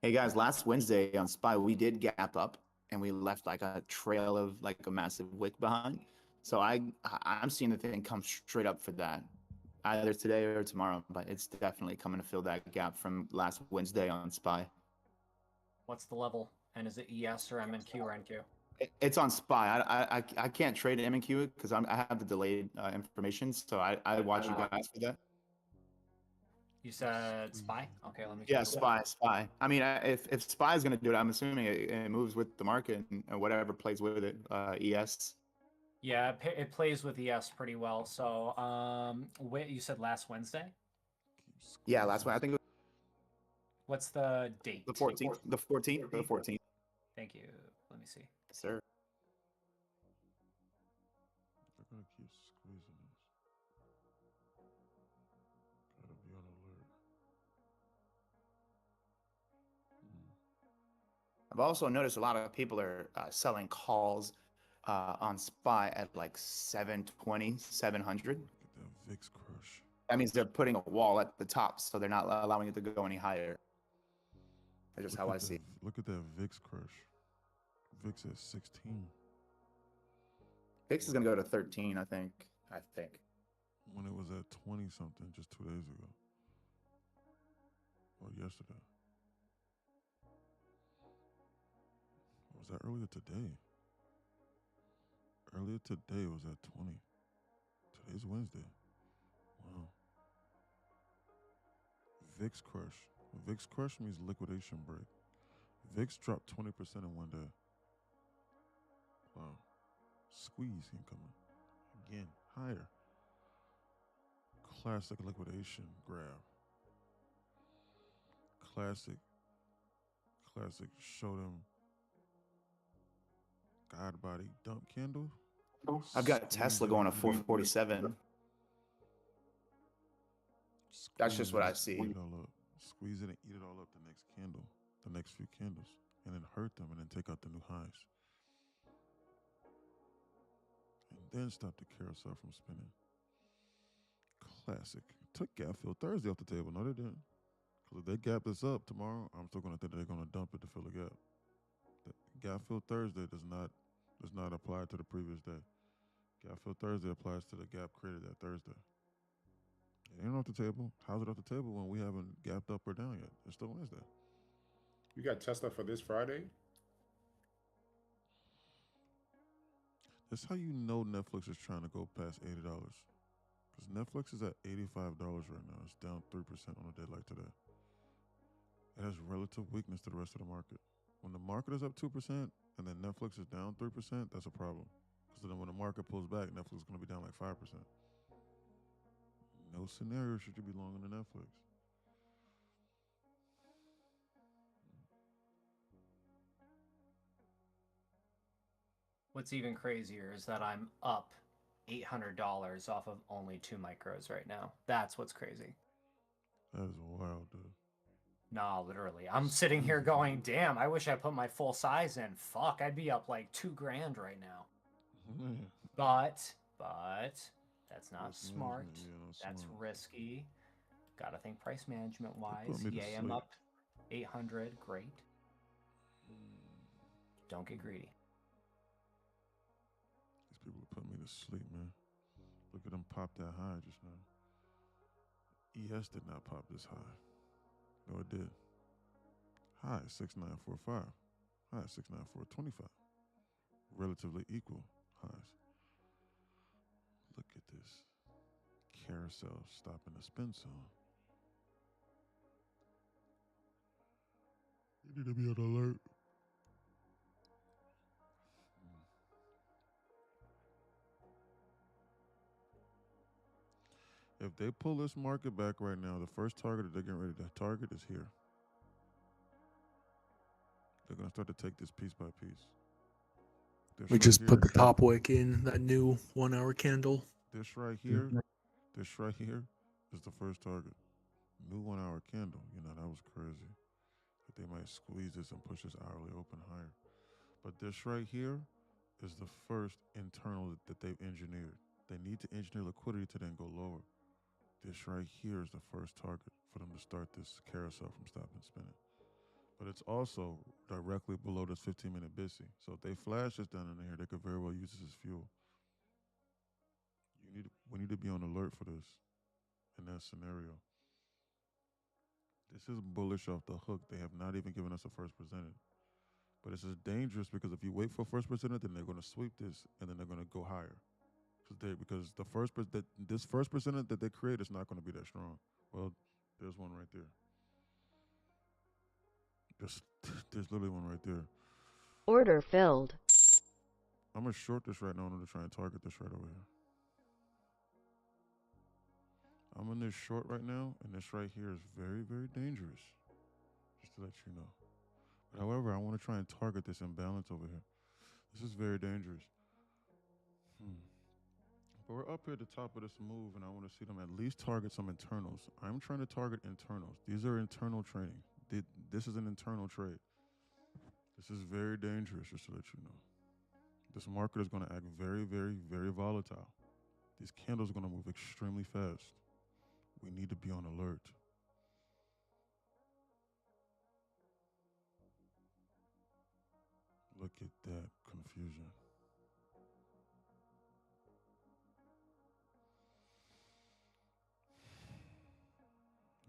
Hey guys, last Wednesday on SPY, we did gap up and we left like a trail of like a massive wick behind. So I'm seeing the thing come straight up for that, either today or tomorrow, but it's definitely coming to fill that gap from last Wednesday on SPY. What's the level? And is it ES or MNQ or NQ? It's on SPY. I can't trade MNQ because I have the delayed information, so I watch you guys for that. You said SPY? Okay, let me. Yeah, SPY. I mean, if SPY is going to do it, I'm assuming it moves with the market and whatever plays with it. ES. Yeah, it plays with ES pretty well. So, wait, you said last Wednesday? Yeah, last Wednesday. I think. What's the date? The 14th. The 14th. The 14th. Thank you. Let me see. Sir. They're gonna keep squeezing this. Gotta be on alert. I've also noticed a lot of people are selling calls on SPY at like 720, 700. Look at that VIX crush. That means they're putting a wall at the top, so they're not allowing it to go any higher. That's just how I see it. Look at that VIX crush. VIX at 16. VIX is going to go to 13, I think. When it was at 20 something just 2 days ago. Or yesterday. Or was that earlier today? Earlier today it was at 20. Today's Wednesday. Wow. VIX crush. VIX crush means liquidation break. VIX dropped 20% in one day. Wow. Squeeze incoming. Again, higher. Classic liquidation grab. Classic show them God body dump candle. I've got Tesla going to 447. That's just what I see. Squeeze it and eat it all up the next candle, the next few candles, and then hurt them and then take out the new highs. And then stop the carousel from spinning. Classic. Took gap fill Thursday off the table. No, they didn't. Because if they gap this up tomorrow, I'm still going to think they're going to dump it to fill a gap. The gap fill Thursday does not apply to the previous day. Gap fill Thursday applies to the gap created that Thursday. It ain't off the table. How's it off the table when we haven't gapped up or down yet? It's still Wednesday. You got Tesla for this Friday? That's how you know Netflix is trying to go past $80. Because Netflix is at $85 right now. It's down 3% on a day like today. It has relative weakness to the rest of the market. When the market is up 2% and then Netflix is down 3%, that's a problem. Because then when the market pulls back, Netflix is going to be down like 5%. No scenario should you be long on the Netflix. What's even crazier is that I'm up $800 off of only 2 micros right now. That's what's crazy. That is wild, dude. Nah, literally. I'm sitting here going, damn, I wish I put my full size in. Fuck, I'd be up like $2,000 right now. Man. But that's not Risk smart. management, yeah, not That's smart. risky. Gotta think price management wise. put me to Yay, I'm sleep. up 800. Great. Don't get greedy. These people put me to sleep, man. Look at them pop that high just now. ES did not pop this high. No, it did. High 6945. High 69425. Relatively equal highs. Look at this. Carousel stopping the spin zone. You need to be on alert. If they pull this market back right now, the first target that they're getting ready to target is here. They're going to start to take this piece by piece. We just put the top wick in that new 1 hour candle. This right here is the first target. New 1 hour candle. You know, that was crazy. But they might squeeze this and push this hourly open higher. But this right here is the first internal that they've engineered. They need to engineer liquidity to then go lower. This right here is the first target for them to start this carousel from stopping spinning. But it's also directly below this 15-minute BISI. So if they flash this down in here, they could very well use this as fuel. We need to be on alert for this in that scenario. This is bullish off the hook. They have not even given us a first presented. But this is dangerous because if you wait for first presented, then they're going to sweep this and then they're going to go higher. Because this first presented that they create is not going to be that strong. Well, there's one right there. There's literally one right there. Order filled. I'm going to short this right now in order to try and target this right over here. I'm in this short right now, and this right here is very, very dangerous. Just to let you know. But however, I want to try and target this imbalance over here. This is very dangerous. But we're up here at the top of this move, and I want to see them at least target some internals. I'm trying to target internals. These are internal trading. This is an internal trade. This is very dangerous, just to let you know. This market is going to act very, very, very volatile. These candles are going to move extremely fast. We need to be on alert. Look at that confusion.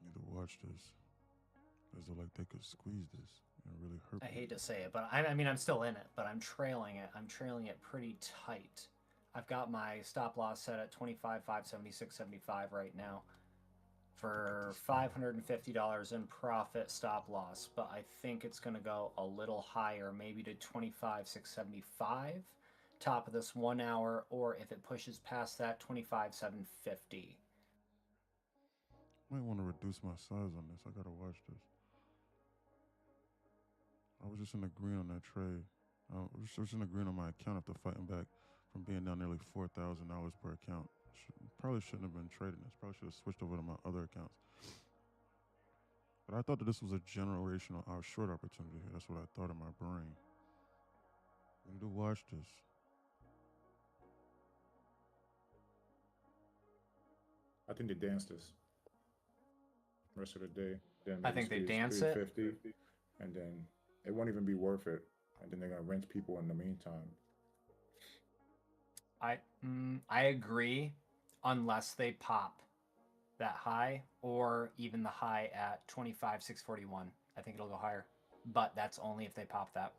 Need to watch this. As though like they could squeeze this and really hurt I me. hate to say it, but I mean, I'm still in it, but I'm trailing it. I'm trailing it pretty tight. I've got my stop loss set at 25,576.75 right now for $550 in profit stop loss, but I think it's going to go a little higher, maybe to 25,675 top of this 1 hour, or if it pushes past that, 25,750. Might want to reduce my size on this. I gotta watch this. I was just in the green on that trade. I was just in the green on my account after fighting back from being down nearly $4,000 per account. Probably shouldn't have been trading this. Probably should have switched over to my other accounts. But I thought that this was a generational short opportunity here. That's what I thought in my brain. We need to watch this. I think they dance this rest of the day. Then I think they dance it. 350, and then it won't even be worth it. And then they're gonna rinse people in the meantime. I agree, unless they pop that high or even the high at 25,641. I think it'll go higher, but that's only if they pop that.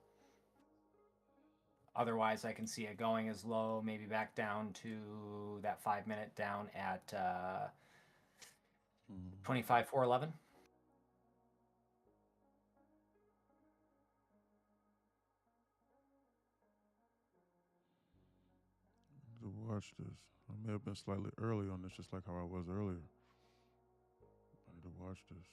Otherwise, I can see it going as low, maybe back down to that 5 minute down at 25,411. To watch this. I may have been slightly early on this, just like how I was earlier. to watch this.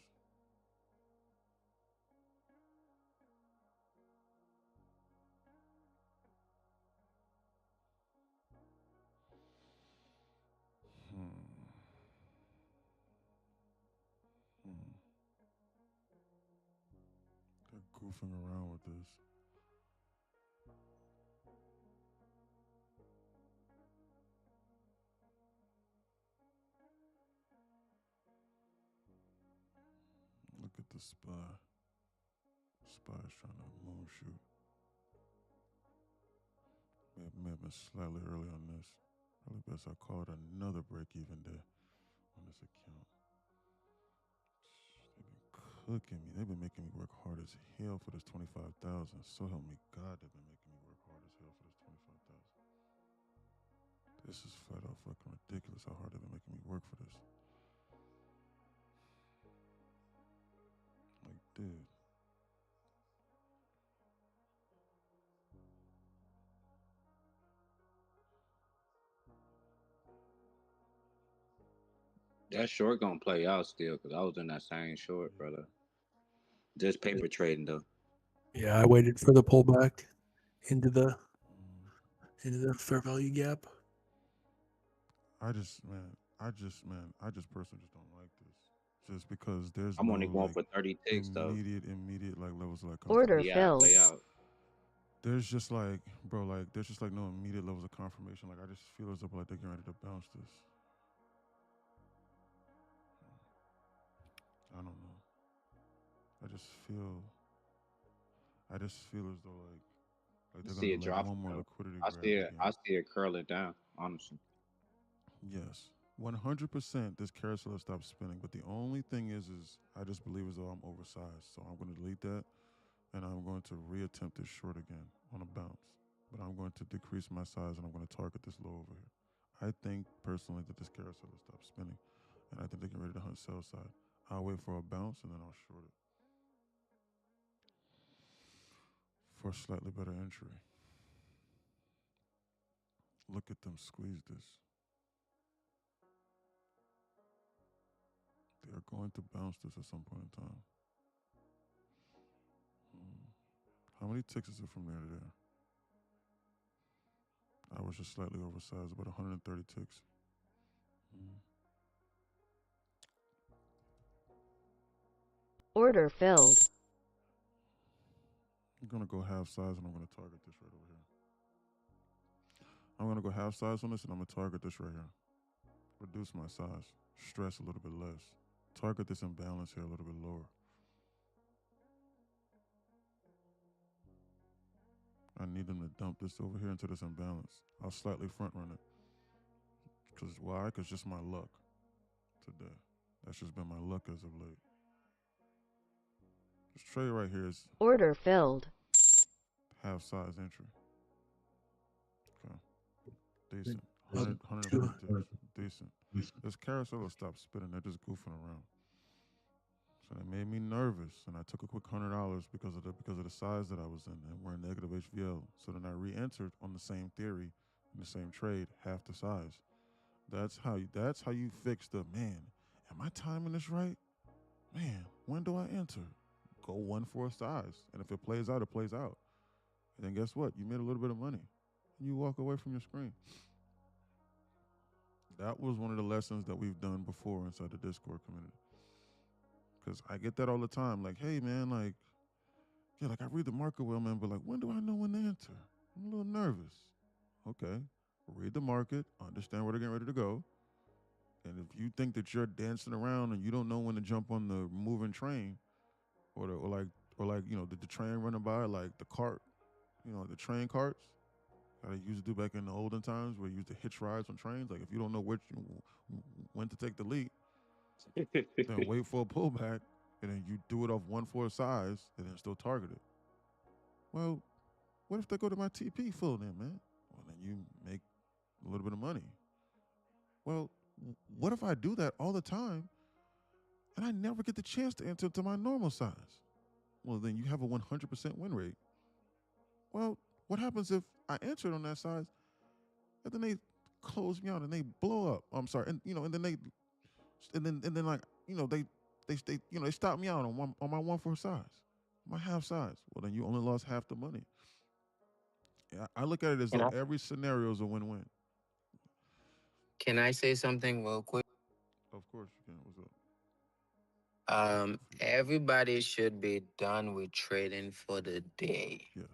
They're goofing around with this. Look at the spy. Spy's trying to moon shoot. May have been slightly early on this. Probably best I call it another break-even day on this account. They've been cooking me. They've been making me work hard as hell for this 25,000. So help me God, they've been making me work hard as hell for this 25,000. This is flat out fucking ridiculous how hard they've been making me work for this. Like, dude. That short gonna play out still because I was in that same short, brother. Just paper trading though. Yeah, I waited for the pullback into the fair value gap. I just personally just don't like this. Just because there's I'm no only going like for 30 ticks though. immediate like levels like Order Yeah, filled. play out. There's just like, bro, like there's just like no immediate levels of confirmation. Like I just feel as if like they're getting ready to bounce this. I don't know. I just feel as though like they're See gonna it do like drop. one more liquidity I grab see it. again. I see it curl it down. Honestly. Yes, 100%. This carousel has stopped spinning. But the only thing is I just believe as though I'm oversized. So I'm going to delete that, and I'm going to reattempt this short again on a bounce. But I'm going to decrease my size, and I'm going to target this low over here. I think personally that this carousel has stopped spinning, and I think they're getting ready to hunt sell side. I'll wait for a bounce, and then I'll short it for a slightly better entry. Look at them squeeze this. They are going to bounce this at some point in time. How many ticks is it from there to there? I was just slightly oversized, about 130 ticks. Order filled. I'm going to go half size, and I'm going to target this right over here. I'm going to go half size on this, and I'm going to target this right here. Reduce my size. Stress a little bit less. Target this imbalance here a little bit lower. I need them to dump this over here into this imbalance. I'll slightly front run it. Because why? Because just my luck today. That's just been my luck as of late. This trade right here is Order filled. half size entry. Okay. Decent. 150 ticks. Decent. This carousel will stop spinning. They're just goofing around. So they made me nervous, and I took a quick $100 because of the size that I was in, and we're in negative HVL. So then I re-entered on the same theory, in the same trade, half the size. That's how you fix the man. Am I timing this right? Man, when do I enter? Go one for a size, and if it plays out, it plays out. And then guess what? You made a little bit of money, and you walk away from your screen. That was one of the lessons that we've done before inside the Discord community. Because I get that all the time. Like, hey, man, like, yeah, like I read the market well, man, but like, when do I know when to enter? I'm a little nervous. Okay, read the market, understand where they're getting ready to go. And if you think that you're dancing around and you don't know when to jump on the moving train, or like you know the train running by, like the cart, you know, the train carts that I used to do back in the olden times, where you used to hitch rides on trains. Like if you don't know when to take the leap, then wait for a pullback, and then you do it off 1/4 size, and then still target it. Well, what if they go to my TP full then, man? Well, then you make a little bit of money. Well, what if I do that all the time, and I never get the chance to enter to my normal size? Well, then you have a 100% win rate. Well, what happens if I entered on that size, and then they close me out and they blow up? I'm sorry, and you know, and then like, you know, they they stopped me out on my 1/4 size, my half size. Well, then you only lost half the money. I look at it as Can though I every scenario is a win-win. can I say something real quick? Of course you can. What's up? Everybody should be done with trading for the day. Yes,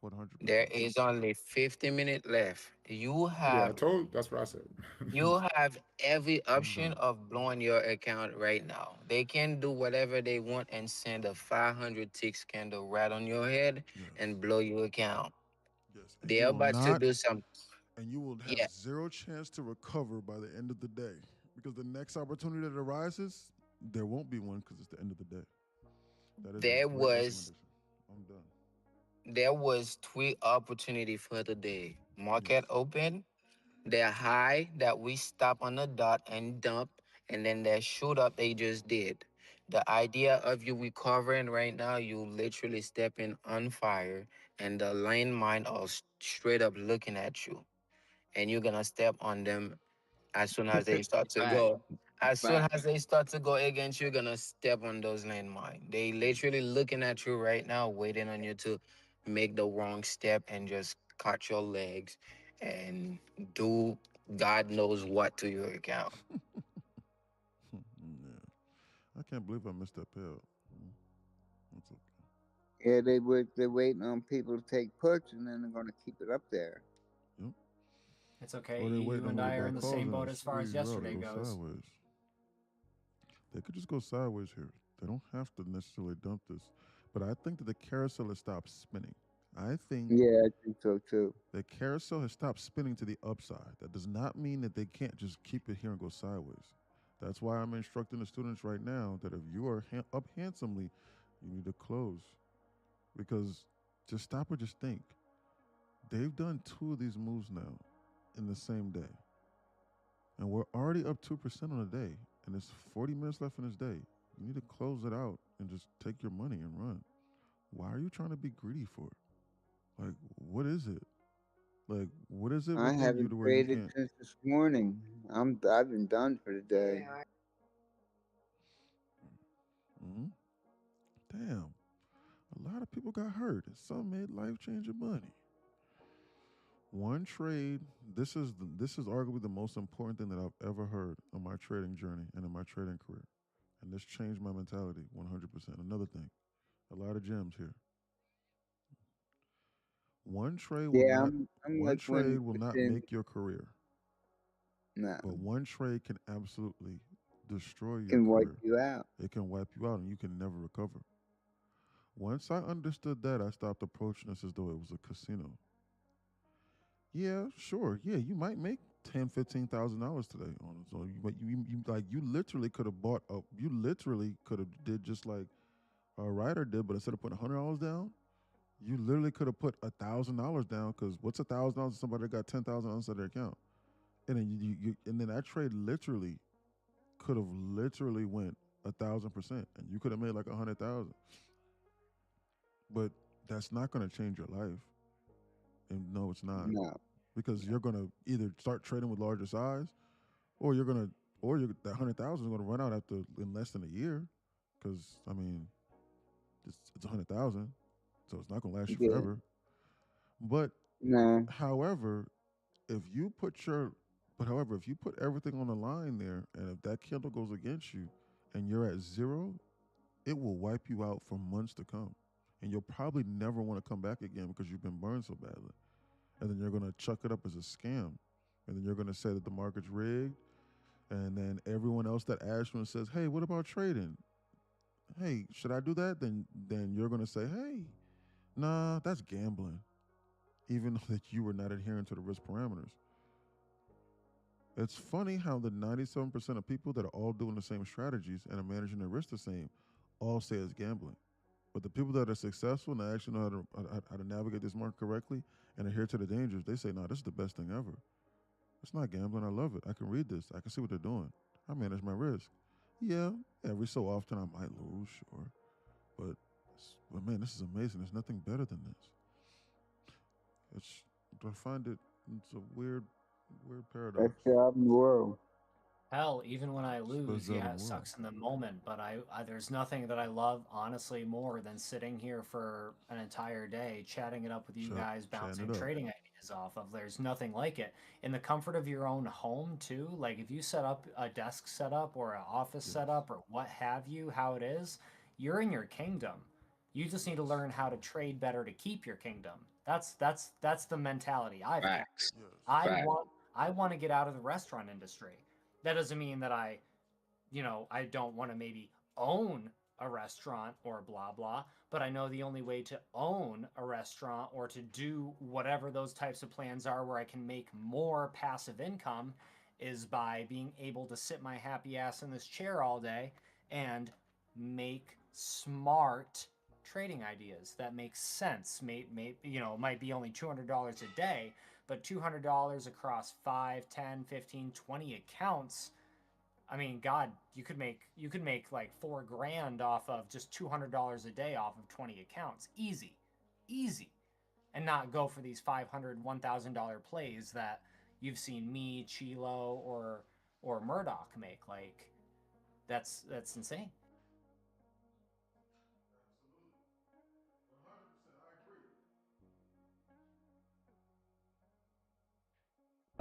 100%. There is only 50 minutes left. You Yeah, have that's what I said. you have every option of blowing your account right now. They can do whatever they want and send a 500 tick candle right on your head and blow your account. Yes, and They're about to do some. and you will have Yeah, zero chance to recover by the end of the day because the next opportunity that arises, there won't be one because it's the end of the day. That is a there great was recommendation. I'm done. there was three opportunity for the day. Market open, their high that we stop on the dot and dump, and then their shoot up they just did. The idea of you recovering right now, you literally stepping on fire, and the lane mine are straight up looking at you, and you're gonna step on them as soon as they start to Fact. go. As soon Fact. as they start to go against you, you're gonna step on those landmines. They literally looking at you right now, waiting on you to make the wrong step and just cut your legs and do God knows what to your account. Yeah. I can't believe I missed that payout. That's okay. Yeah, they're waiting on people to take puts, and then they're going to keep it up there. Yep. It's okay. Or they waiting You on and me to I are buy in the calls same and boat then as far as squeeze you out or yesterday go goes. sideways. They could just go sideways here. They don't have to necessarily dump this. But I think that the carousel has stopped spinning. I think Yeah, I think so too. the carousel has stopped spinning to the upside. That does not mean that they can't just keep it here and go sideways. That's why I'm instructing the students right now that if you are up handsomely, you need to close. Because just stop or just think. They've done 2 of these moves now in the same day. And we're already up 2% on the day. And there's 40 minutes left in this day. You need to close it out and just take your money and run. Why are you trying to be greedy for it? Like, what is it? Like, what is it I within you haven't to where you traded can't? since this morning. I've been done for the day. Mm-hmm. Damn. A lot of people got hurt and some made life-changing money. One trade, this is arguably the most important thing that I've ever heard on my trading journey and in my trading career. And this changed my mentality 100%. Another thing, a lot of gems here. One trade will Yeah, not I'm one like trade will not within. make your career, No, but one trade can absolutely destroy your can wipe career. you out. It can wipe you out and you can never recover. Once I understood that, I stopped approaching this as though it was a casino. Yeah, sure. Yeah, you might make $10,000-$15,000 today on it. So, but you literally could have bought up. You literally could have did just like a writer did, but instead of putting $100 down, you literally could have put $1,000 down. Because what's $1,000 to somebody that got $10,000 on their account? And then and then that trade literally could have literally went 1,000%, and you could have made like 100,000. But that's not going to change your life. And no, it's not. No. Because you're going to either start trading with larger size, or that 100,000 is going to run out in less than a year. Because I mean, it's 100,000, so it's not going to last you Yeah. forever. But No. however, if you put everything on the line there, and if that candle goes against you, and you're at zero, it will wipe you out for months to come, and you'll probably never want to come back again because you've been burned so badly. And then you're going to chuck it up as a scam, and then you're going to say that the market's rigged, and then everyone else that asks you and says, "Hey, what about trading? Hey, should I do that?" Then you're going to say, "Hey, nah, that's gambling," even though that you were not adhering to the risk parameters. It's funny how the 97% of people that are all doing the same strategies and are managing their risk the same all say it's gambling. But the people that are successful and actually know how to navigate this market correctly and adhere to the dangers, they say, "No, this is the best thing ever. It's not gambling. I love it. I can read this. I can see what they're doing. I manage my risk." Yeah, every so often I might lose, sure. But man, this is amazing. There's nothing better than this. I find it's a weird paradox. Best job in the world. Hell, even when I Best lose, job yeah, in it the world. sucks in the moment, but there's nothing that I love honestly more than sitting here for an entire day, chatting it up with you guys, Chatting it bouncing up. trading ideas off of. There's nothing like it. In the comfort of your own home, too. Like if you set up a desk setup or an office Yes. setup or what have you, how it is, you're in your kingdom. You just need to learn how to trade better to keep your kingdom. That's the mentality I've got. Facts. Yes. Facts. I want to get out of the restaurant industry. That doesn't mean that I don't want to maybe own a restaurant or blah blah, but I know the only way to own a restaurant or to do whatever those types of plans are where I can make more passive income is by being able to sit my happy ass in this chair all day and make smart trading ideas that make sense. Might be only $200 a day, but $200 across 5, 10, 15, 20 accounts. I mean, God, you could make like $4,000 off of just $200 a day off of 20 accounts, easy, easy, and not go for these $500, $1,000 plays that you've seen me, Chilo, or Murdoch make. Like, that's insane.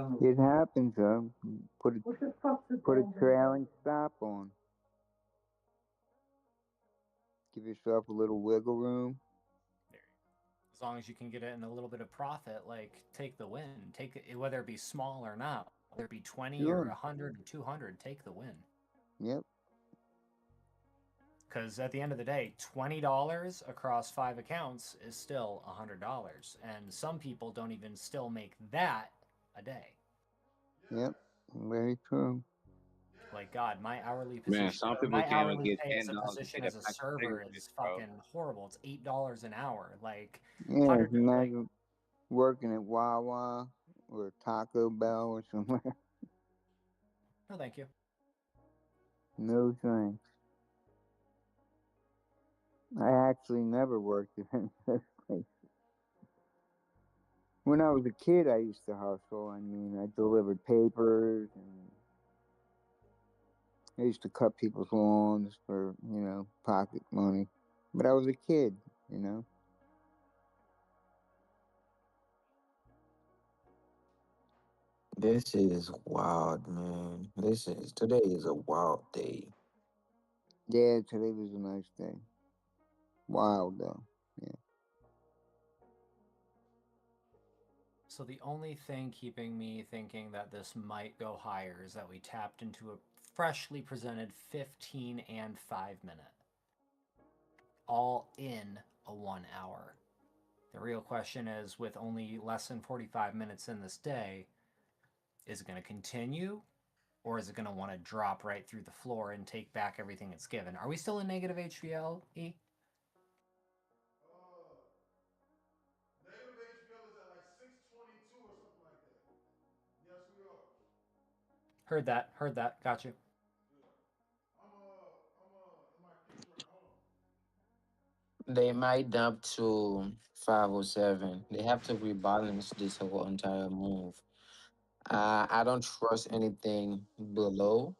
Absolutely. 100%. I agree. It happens, though. Put a trailing stop on. Give yourself a little wiggle room. As long as you can get it in a little bit of profit, like take the win. Take it, whether it be small or not, whether it be 20 or Sure. 100 or 200, take the win. Yep. Because at the end of the day, $20 across 5 accounts is still $100, and some people don't even still make that a day. Yep. Very true. Like God, my hourly Man, position, some or people my can't even hourly get pay as a $10 to position get a as a pack of server cigarettes, is bro. fucking horrible. It's $8 an hour. Like Yeah, 100, like imagine working at Wawa or Taco Bell or somewhere. no, thank you. No thanks. I actually never worked at any of those places. When I was a kid, I used to hustle. I mean, I delivered papers and I used to cut people's lawns for, pocket money. But I was a kid, This is wild, man. Today is a wild day. Yeah, today was a nice day. Wild, though. Yeah. So the only thing keeping me thinking that this might go higher is that we tapped into a freshly presented 15 and 5 minute, all in a 1 hour. The real question is, with only less than 45 minutes in this day, is it going to continue, or is it going to want to drop right through the floor and take back everything it's given? Are we still in negative HVL, E? Negative HBL is at like 622 or something like that. Yes, we are. Heard that. Got you. I'm in my kitchen right now. Hold on. They might dump to 507. They have to rebalance this whole entire move. I don't trust anything below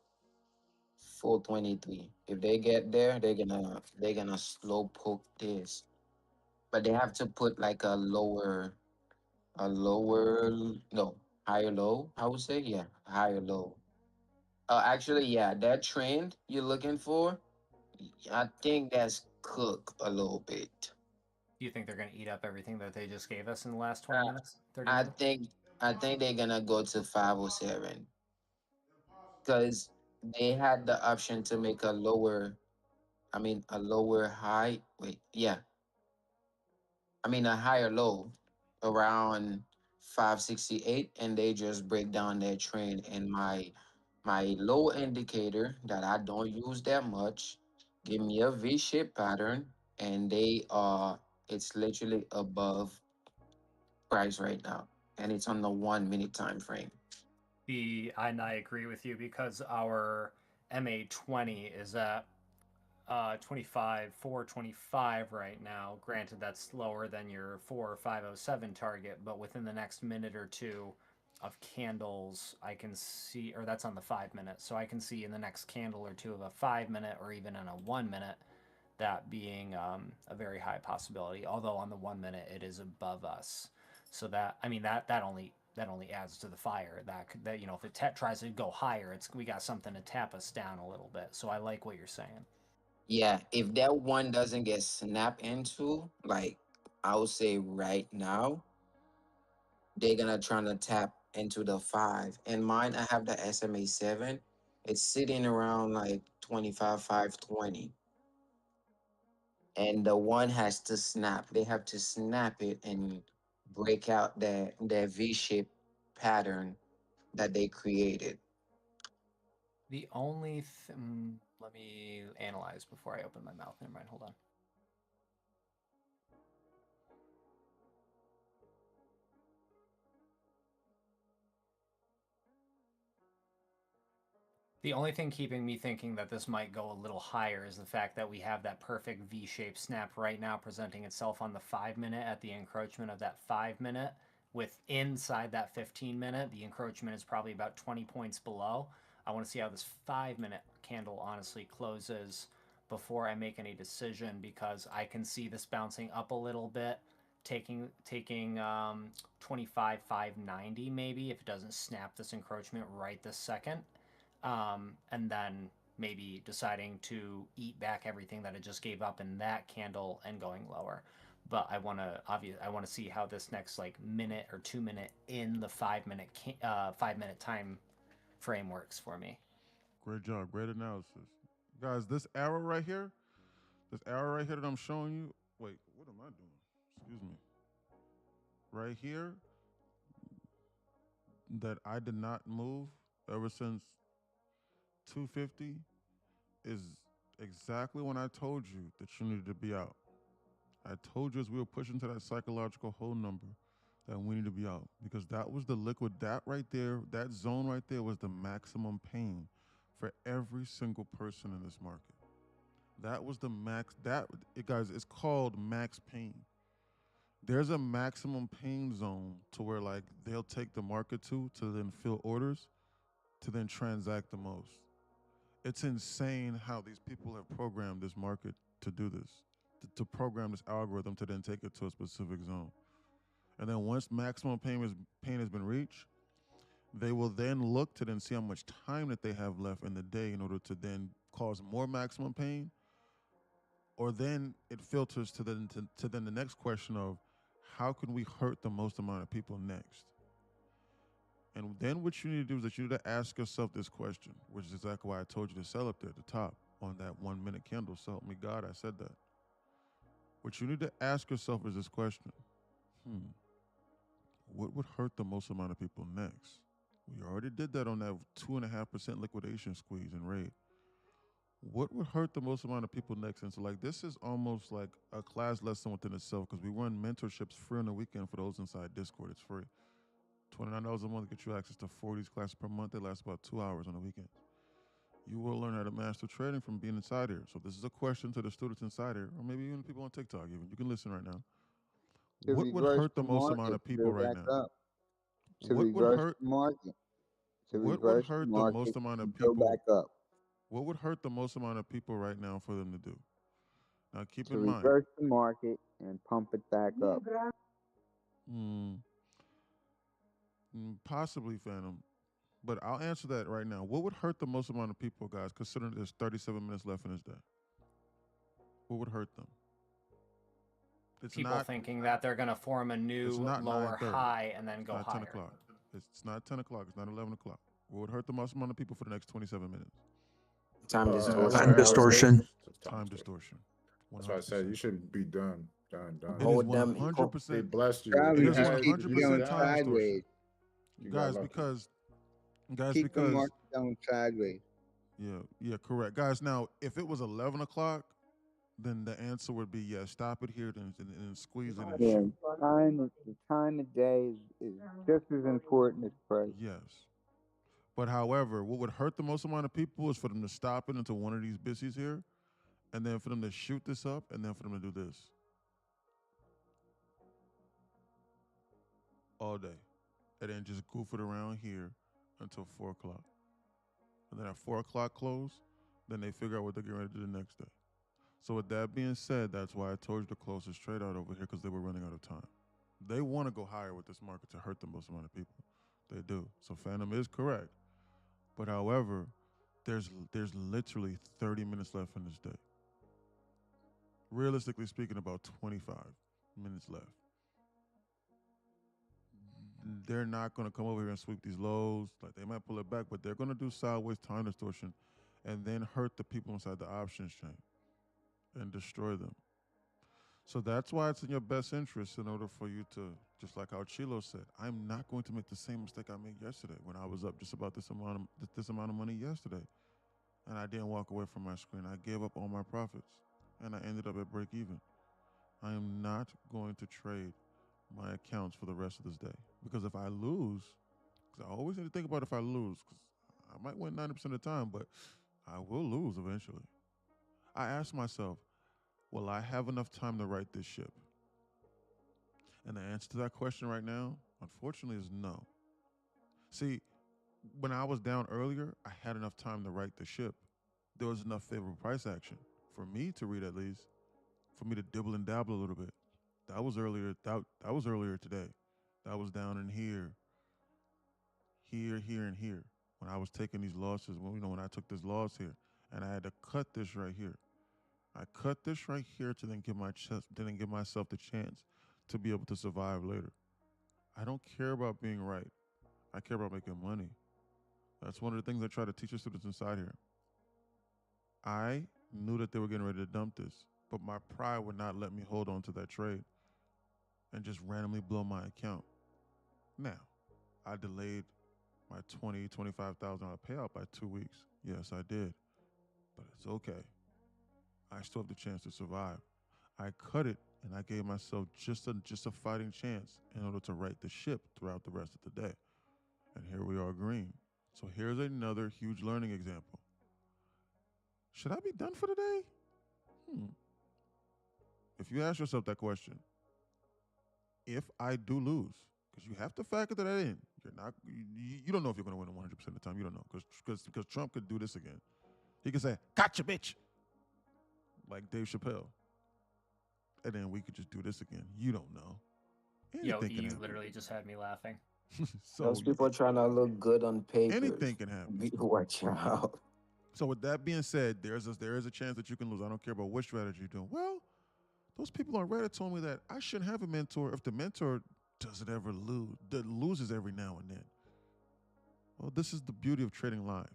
423. If they get there, they're gonna slow poke this. But they have to put like a lower no higher low. I would say yeah, higher low. Actually, yeah, that trend you're looking for, I think that's cooked a little bit. Do you think they're going to eat up everything that they just gave us in the last 20 Uh, minutes, 30 I minutes? think I think they're gonna go to 507 because they had the option to make a lower. I mean, a lower high. Wait, yeah. I mean, a higher low around 568, and they just break down their trend. And my low indicator that I don't use that much give me a V-shaped pattern, and they are it's literally above price right now, and it's on the 1 minute time frame. And I agree with you because our MA20 is at 425 right now. Granted, that's lower than your 4507 target, but within the next minute or two, of candles I can see, or that's on the 5 minute. So I can see in the next candle or two of a 5 minute or even in a 1 minute, that being a very high possibility. Although on the 1 minute it is above us. So that, I mean, that only adds to the fire. That you know, if it tries to go higher, we got something to tap us down a little bit. So I like what you're saying. Yeah, if that one doesn't get snapped into, like I would say right now, they're gonna try to tap into the 5. And mine, I have the SMA 7. It's sitting around like 25, 520. And the one has to snap. They have to snap it and break out their V-shaped pattern that they created. The only let me analyze before I open my mouth. Never mind. Hold on. The only thing keeping me thinking that this might go a little higher is the fact that we have that perfect V-shaped snap right now presenting itself on the 5 minute at the encroachment of that 5 minute. With inside that 15 minute, the encroachment is probably about 20 points below. I want to see how this 5 minute candle honestly closes before I make any decision, because I can see this bouncing up a little bit, taking 25 590 maybe if it doesn't snap this encroachment right this second. And then maybe deciding to eat back everything that it just gave up in that candle and going lower. But I want to see how this next like minute or 2 minute in the 5 minute 5 minute time frame works for me. Great job, great analysis, guys. This arrow right here that I'm showing you. Wait, what am I doing? Excuse me. Right here, that I did not move ever since 250 is exactly when I told you that you needed to be out. I told you as we were pushing to that psychological hold number that we need to be out, because that was the liquid. That right there, that zone right there was the maximum pain for every single person in this market. That was the max. Guys, it's called max pain. There's a maximum pain zone to where like they'll take the market to then fill orders to then transact the most. It's insane how these people have programmed this market to do this, to program this algorithm to then take it to a specific zone. And then once maximum pain has been reached, they will then look to then see how much time that they have left in the day in order to then cause more maximum pain. Or then it filters to then the next question of how can we hurt the most amount of people next? And then what you need to do is that you need to ask yourself this question, which is exactly why I told you to sell up there at the top on that 1 minute candle. So help me God, I said that. What you need to ask yourself is this question. What would hurt the most amount of people next? We already did that on that 2.5% liquidation squeeze and raid. What would hurt the most amount of people next? And so like this is almost like a class lesson within itself, because we run mentorships free on the weekend for those inside Discord. It's free. $29 a month get you access to 40 classes per month. They last about 2 hours on the weekends. You will learn how to master trading from being inside here. So this is a question to the students inside here, or maybe even people on TikTok even. You can listen right now. What would hurt the most amount of people right now? What would hurt the most amount of people? Go back up. What would hurt the most amount of people right now for them to do? Now keep to in mind. reverse the market and pump it back up. Possibly, Phantom. But I'll answer that right now. What would hurt the most amount of people, guys, considering there's 37 minutes left in this day? What would hurt them? It's people thinking that they're going to form a new lower high and then go higher. 10 o'clock. It's not 10 o'clock. It's not 11 o'clock. What would hurt the most amount of people for the next 27 minutes? Time distortion. Time distortion. Time distortion. That's why I said you should be done. Done. It is 100%. They blessed you. It is 100% time distortion. Guys, because keep the market going sideways. Yeah, correct. Guys, now, if it was 11 o'clock, then the answer would be, yeah, stop it here and squeeze it and shoot. The time of day is just as important as price. Yes. But however, what would hurt the most amount of people is for them to stop it into one of these bissies here, and then for them to shoot this up, and then for them to do this. All day. and then just goof it around here until 4 o'clock. And then at 4 o'clock close, then they figure out what they're getting ready to do the next day. So with that being said, that's why I told you the closest trade out over here, because they were running out of time. They want to go higher with this market to hurt the most amount of people. They do. So Phantom is correct. But however, there's literally 30 minutes left in this day. Realistically speaking, about 25 minutes left. They're not going to come over here and sweep these lows. Like, they might pull it back, but they're going to do sideways time distortion and then hurt the people inside the options chain and destroy them. So that's why it's in your best interest, in order for you to, just like how Chilo said, I'm not going to make the same mistake I made yesterday when I was up just about this amount of money yesterday. And I didn't walk away from my screen. I gave up all my profits and I ended up at break even. I am not going to trade my accounts for the rest of this day, because if I lose, because I always need to think about if I lose, because I might win 90% of the time, but I will lose eventually. I ask myself, will I have enough time to right this ship? And the answer to that question right now, unfortunately, is no. See, when I was down earlier, I had enough time to right the ship. There was enough favorable price action for me to read, at least, for me to dibble and dabble a little bit. That was earlier. That was earlier today. That was down in here, and here. When I was taking these losses, when I took this loss here, and I had to cut this right here. I cut this right here to then give myself the chance to be able to survive later. I don't care about being right. I care about making money. That's one of the things I try to teach the students inside here. I knew that they were getting ready to dump this, but my pride would not let me hold on to that trade and just randomly blow my account. Now, I delayed my $20,000-$25,000 payout by 2 weeks. Yes, I did. But it's okay. I still have the chance to survive. I cut it, and I gave myself just a fighting chance in order to right the ship throughout the rest of the day. And here we are green. So here's another huge learning example. Should I be done for the day? If you ask yourself that question, if I do lose, because you have to factor that in. You don't know if you're going to win 100% of the time. You don't know, because Trump could do this again. He could say, "Gotcha, bitch," like Dave Chappelle, and then we could just do this again. You don't know. Yo, you literally just had me laughing. So those people trying to look good on paper. Anything can happen. Watch out. So with that being said, there is a chance that you can lose. I don't care about what strategy you're doing. Well, those people on Reddit told me that I shouldn't have a mentor if the mentor doesn't ever lose, that loses every now and then. Well, this is the beauty of trading live.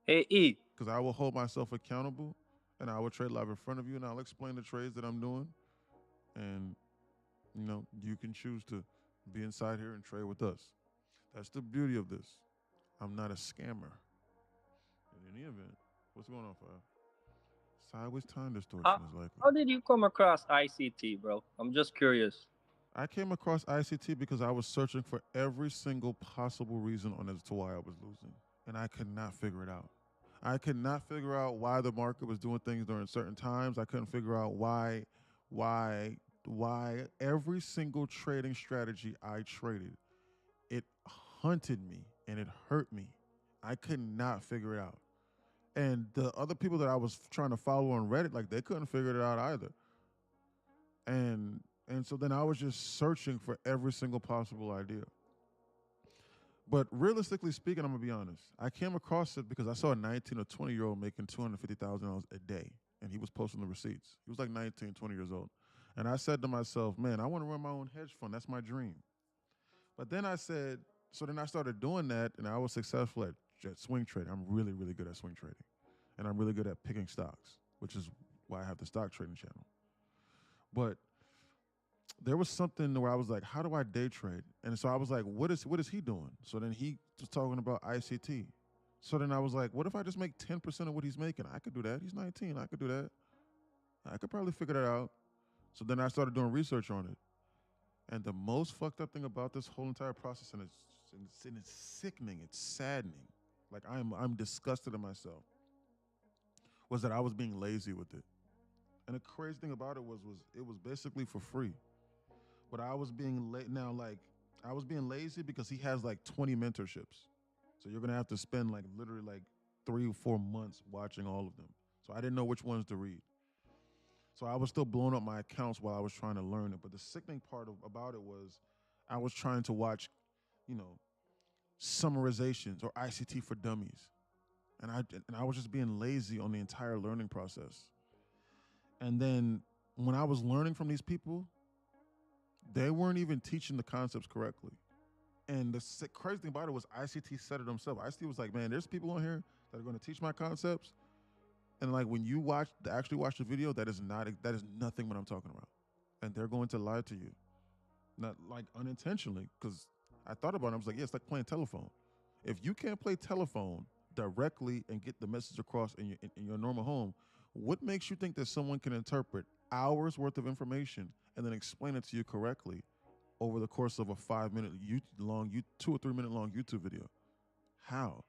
Hey, E. Because I will hold myself accountable, and I will trade live in front of you, and I'll explain the trades that I'm doing. And, you can choose to be inside here and trade with us. That's the beauty of this. I'm not a scammer. In any event, what's going on, Five? Sideways time distortion is likely. How did you come across ICT, bro? I'm just curious. I came across ICT because I was searching for every single possible reason as to why I was losing, and I could not figure it out. I could not figure out why the market was doing things during certain times. I couldn't figure out why every single trading strategy I traded, it hunted me and it hurt me. I could not figure it out. And the other people that I was trying to follow on Reddit, like, they couldn't figure it out either. And so then I was just searching for every single possible idea. But realistically speaking, I'm going to be honest. I came across it because I saw a 19 or 20-year-old making $250,000 a day, and he was posting the receipts. He was like 19, 20 years old. And I said to myself, man, I want to run my own hedge fund. That's my dream. But then I started doing that, and I was successful at swing trading. I'm really, really good at swing trading. And I'm really good at picking stocks, which is why I have the stock trading channel. But there was something where I was like, how do I day trade? And so I was like, what is he doing? So then he was talking about ICT. So then I was like, what if I just make 10% of what he's making? I could do that. He's 19. I could do that. I could probably figure that out. So then I started doing research on it. And the most fucked up thing about this whole entire process, and it's sickening, it's saddening, like I'm disgusted in myself, was that I was being lazy with it. And the crazy thing about it was it was basically for free. But I was being late now, like, I was being lazy because he has like 20 mentorships. So you're gonna have to spend like literally like 3 or 4 months watching all of them. So I didn't know which ones to read. So I was still blowing up my accounts while I was trying to learn it. But the sickening part about it was I was trying to watch, you know, summarizations or ICT for dummies. And I was just being lazy on the entire learning process. And then when I was learning from these people, they weren't even teaching the concepts correctly. And the crazy thing about it was ICT said it himself. ICT was like, man, there's people on here that are going to teach my concepts. And like when you actually watch the video, that is nothing what I'm talking about. And they're going to lie to you. Not like unintentionally, because I thought about it. I was like, yeah, it's like playing telephone. If you can't play telephone directly and get the message across in your normal home, what makes you think that someone can interpret hours worth of information and then explain it to you correctly over the course of a 5-minute 2 or 3 minute long YouTube video? How?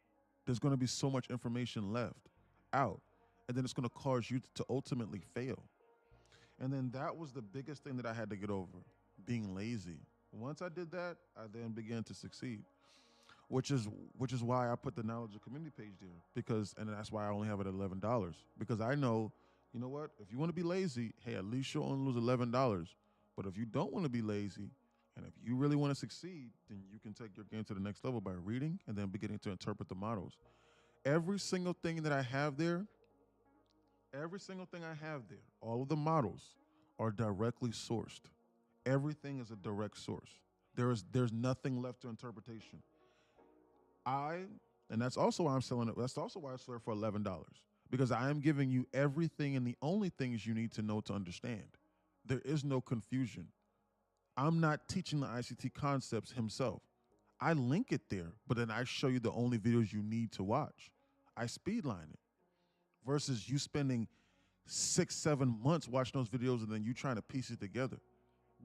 There's going to be so much information left out, and then it's going to cause you to ultimately fail. And then that was the biggest thing that I had to get over, being lazy. Once I did that, I then began to succeed, which is why I put the knowledge of community page there, and that's why I only have it at $11, because I know, you know what, if you want to be lazy, hey, at least you'll only lose $11. But if you don't want to be lazy, and if you really want to succeed, then you can take your game to the next level by reading and then beginning to interpret the models. Every single thing that I have there, all of the models are directly sourced. Everything is a direct source. There's nothing left to interpretation. And that's also why I'm selling it. That's also why I sell it for $11, because I am giving you everything and the only things you need to know to understand. There is no confusion. I'm not teaching the ICT concepts himself. I link it there, but then I show you the only videos you need to watch. I speedline it versus you spending 6-7 months watching those videos and then you trying to piece it together.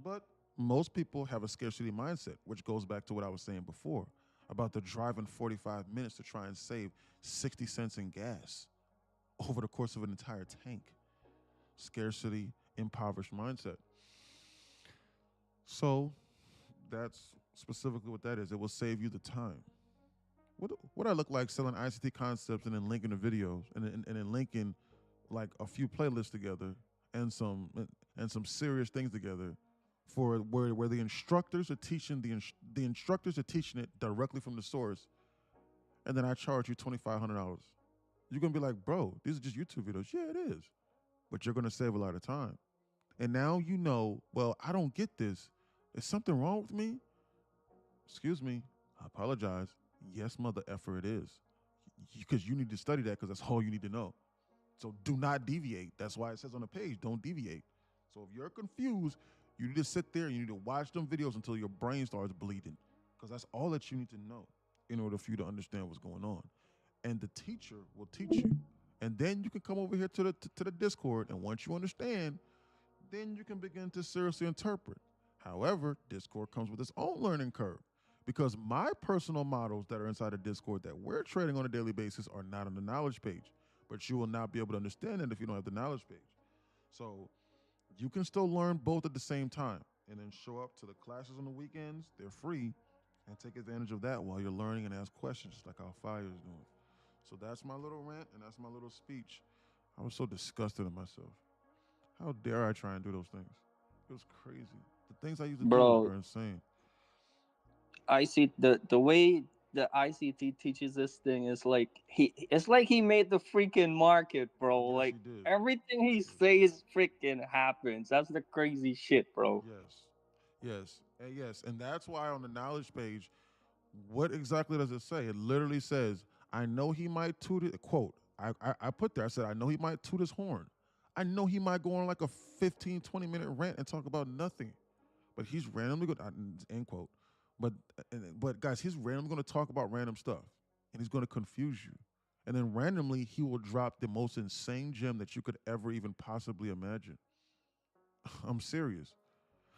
But most people have a scarcity mindset, which goes back to what I was saying before about the driving 45 minutes to try and save 60 cents in gas over the course of an entire tank. Scarcity, impoverished mindset. So that's specifically what that is. It will save you the time. What I look like selling ICT concepts and then linking the videos and then linking like a few playlists together and some serious things together for where the instructors are teaching the instructors are teaching it directly from the source, and then I charge you $2,500. You're gonna be like, bro, these are just YouTube videos. Yeah, it is, but you're gonna save a lot of time. And now you know, well, I don't get this. Is something wrong with me? Excuse me, I apologize. Yes, mother effer, it is. Because you need to study that, because that's all you need to know. So do not deviate. That's why it says on the page, don't deviate. So if you're confused, you need to sit there and you need to watch them videos until your brain starts bleeding, because that's all that you need to know in order for you to understand what's going on. And the teacher will teach you. And then you can come over here to the Discord, and once you understand, then you can begin to seriously interpret. However, Discord comes with its own learning curve, because my personal models that are inside of Discord that we're trading on a daily basis are not on the knowledge page. But you will not be able to understand it if you don't have the knowledge page. So you can still learn both at the same time and then show up to the classes on the weekends. They're free, and take advantage of that while you're learning and ask questions like how Fire is doing. So that's my little rant and that's my little speech. I was so disgusted at myself. How dare I try and do those things? It was crazy. The things I used to do are insane. I see the way the ICT teaches this thing is like it's like he made the freaking market, bro. Yes, like he did. everything he says freaking happens. That's the crazy shit, bro. Yes. And that's why on the knowledge page, what exactly does it say? It literally says, I know he might toot it. Quote, I put there, I said, I know he might toot his horn. I know he might go on like a 15, 20-minute rant and talk about nothing. But he's randomly going, end quote. But guys, he's randomly going to talk about random stuff, and he's going to confuse you. And then randomly, he will drop the most insane gem that you could ever even possibly imagine. I'm serious.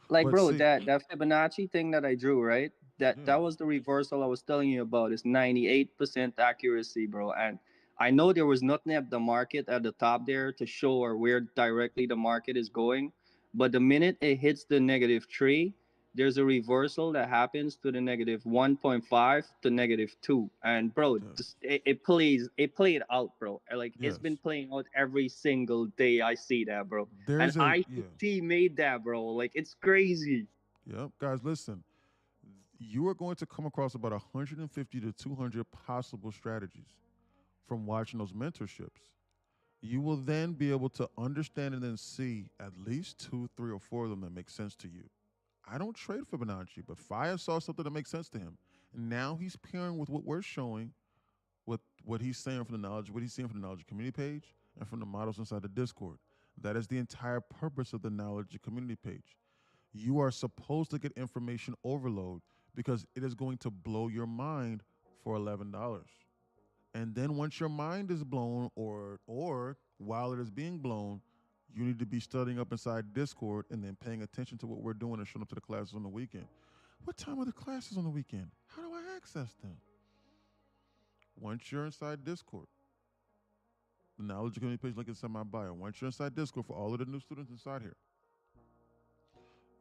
Like, bro, that Fibonacci thing that I drew, right? That was the reversal I was telling you about. It's 98% accuracy, bro. And I know there was nothing at the market at the top there to show or where directly the market is going. But the minute it hits the -3, there's a reversal that happens to the negative 1.5 to negative 2. And bro, it played out, bro. Like it's been playing out every single day. I see that, bro. And ICT made that, bro. Like it's crazy. Yep, guys, listen. You are going to come across about 150 to 200 possible strategies from watching those mentorships. You will then be able to understand and then see at least 2, 3, or 4 of them that make sense to you. I don't trade Fibonacci, but Fire saw something that makes sense to him. And now he's pairing with what we're showing, with what he's saying from the knowledge, what he's seeing from the knowledge community page and from the models inside the Discord. That is the entire purpose of the knowledge community page. You are supposed to get information overload because it is going to blow your mind for $11. And then once your mind is blown, or while it is being blown, you need to be studying up inside Discord and then paying attention to what we're doing and showing up to the classes on the weekend. What time are the classes on the weekend? How do I access them? Once you're inside Discord, the knowledge community page link is in my bio. Once you're inside Discord, for all of the new students inside here,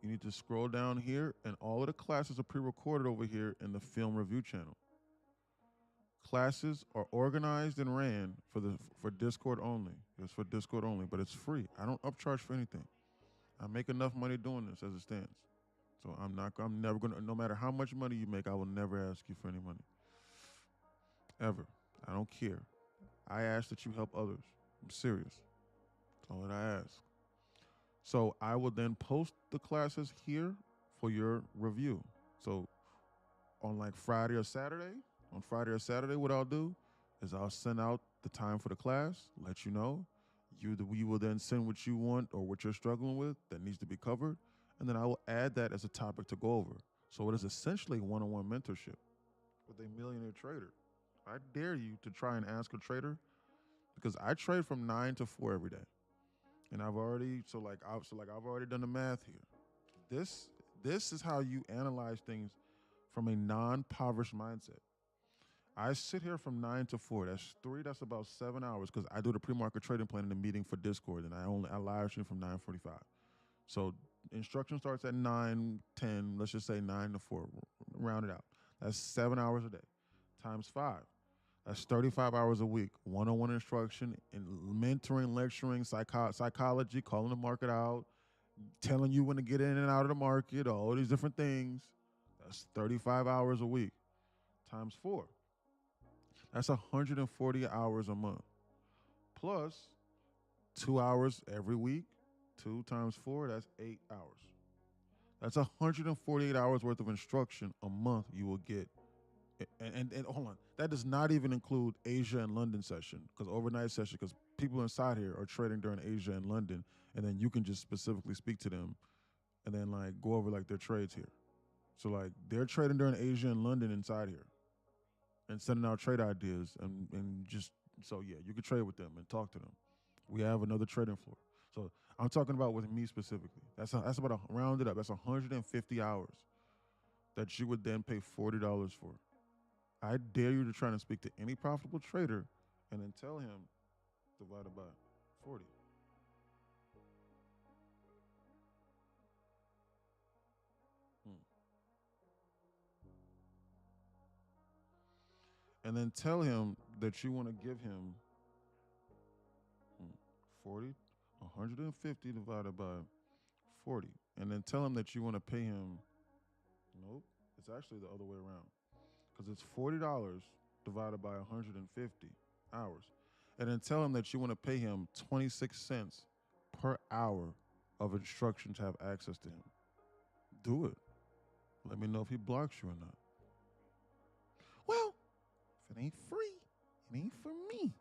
you need to scroll down here, and all of the classes are pre-recorded over here in the film review channel. Classes are organized and ran for Discord only. It's for Discord only, but it's free. I don't upcharge for anything. I make enough money doing this as it stands. So I'm never gonna, no matter how much money you make, I will never ask you for any money. Ever. I don't care. I ask that you help others. I'm serious. That's all that I ask. So I will then post the classes here for your review. So on like Friday or Saturday, what I'll do is I'll send out the time for the class, let you know. We will then send what you want or what you're struggling with that needs to be covered, and then I will add that as a topic to go over. So it is essentially one-on-one mentorship with a millionaire trader. I dare you to try and ask a trader, because I trade from 9 to 4 every day. And I've already done the math here. This is how you analyze things from a non-impoverished mindset. I sit here from 9 to 4. That's about 7 hours, because I do the pre-market trading plan in the meeting for Discord, and I live stream from 9:45. So instruction starts at 9, 10, let's just say 9 to 4, round it out. That's 7 hours a day, times 5. That's 35 hours a week, one-on-one instruction, and mentoring, lecturing, psychology, calling the market out, telling you when to get in and out of the market, all these different things. That's 35 hours a week, times 4. That's 140 hours a month, plus 2 hours every week. 2 times 4, that's 8 hours. That's 148 hours worth of instruction a month you will get. And hold on, that does not even include Asia and London session, because overnight session, because people inside here are trading during Asia and London, and then you can just specifically speak to them and then like go over like their trades here. So like they're trading during Asia and London inside here and sending out trade ideas, and just, so yeah, you can trade with them and talk to them. We have another trading floor. So I'm talking about with me specifically. That's about rounded up. That's 150 hours that you would then pay $40 for. I dare you to try and speak to any profitable trader and then tell him divided by 40. And then tell him that you want to give him 40, 150 divided by 40. And then tell him that you want to pay him, nope, it's actually the other way around. Because it's $40 divided by 150 hours. And then tell him that you want to pay him 26 cents per hour of instruction to have access to him. Do it. Let me know if he blocks you or not. Well, if it ain't free, it ain't for me.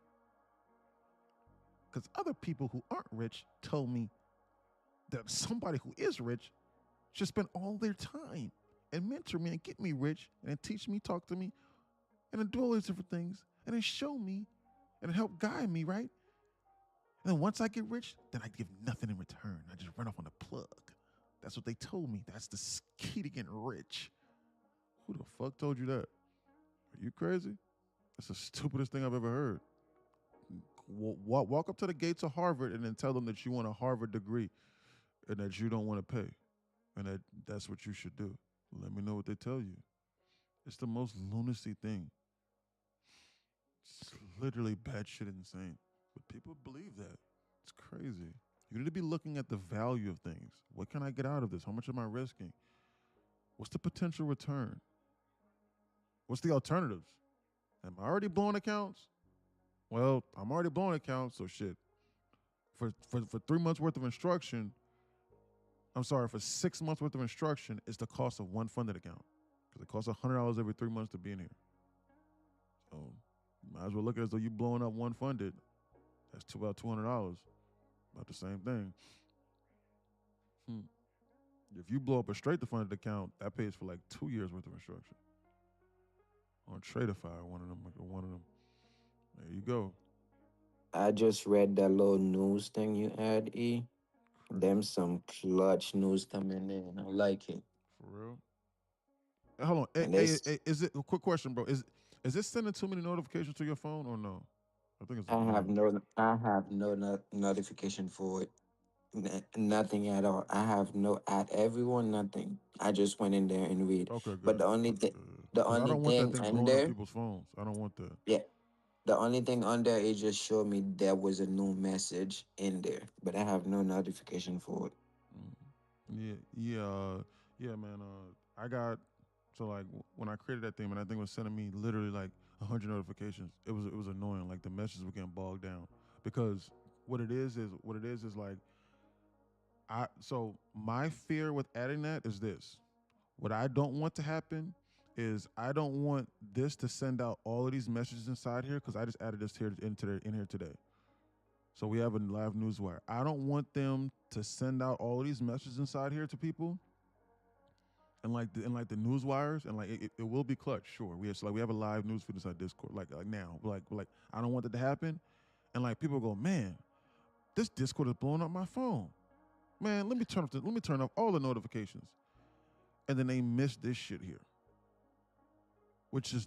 Because other people who aren't rich told me that somebody who is rich should spend all their time and mentor me and get me rich and then teach me, talk to me, and then do all these different things and then show me and help guide me, right? And then once I get rich, then I give nothing in return. I just run off on a plug. That's what they told me. That's the key to getting rich. Who the fuck told you that? Are you crazy? That's the stupidest thing I've ever heard. Walk up to the gates of Harvard and then tell them that you want a Harvard degree and that you don't want to pay. And that's what you should do. Let me know what they tell you. It's the most lunacy thing. It's literally bad shit insane. But people believe that. It's crazy. You need to be looking at the value of things. What can I get out of this? How much am I risking? What's the potential return? What's the alternatives? Am I already blowing accounts? Well, I'm already blowing accounts, so shit. For 3 months worth of instruction, for 6 months worth of instruction, it's the cost of one funded account. Because it costs $100 every 3 months to be in here. So might as well look at it as though you blowing up one funded. That's about $200. About the same thing. If you blow up a straight to funded account, that pays for like 2 years worth of instruction. On Tradeify, one of them. There you go. I just read that little news thing you had, E. Them some clutch news coming in. I like it. For real? Hey, hold on. Hey, is it a quick question, bro? Is this sending too many notifications to your phone or no? I think it's I have no notification for it. Nothing at all. I have no at everyone, nothing. I just went in there and read. Okay, good. But the only thing, Because I don't want that thing blowing up people's phones. I don't want that. Yeah. The only thing on there, it just showed me there was a new message in there, but I have no notification for it. Yeah, man. I got when I created that thing, man, that thing was sending me literally like 100 notifications. It was annoying. Like the messages were getting bogged down because what it is like so my fear with adding that is this. What I don't want to happen is I don't want this to send out all of these messages inside here because I just added this here in here today. So we have a live newswire. I don't want them to send out all of these messages inside here to people. And like the news wires, and like it will be clutch, sure. We have a live news feed inside Discord, like now. Like I don't want that to happen. And like people go, man, this Discord is blowing up my phone. Man, let me turn off all the notifications. And then they miss this shit here. Which is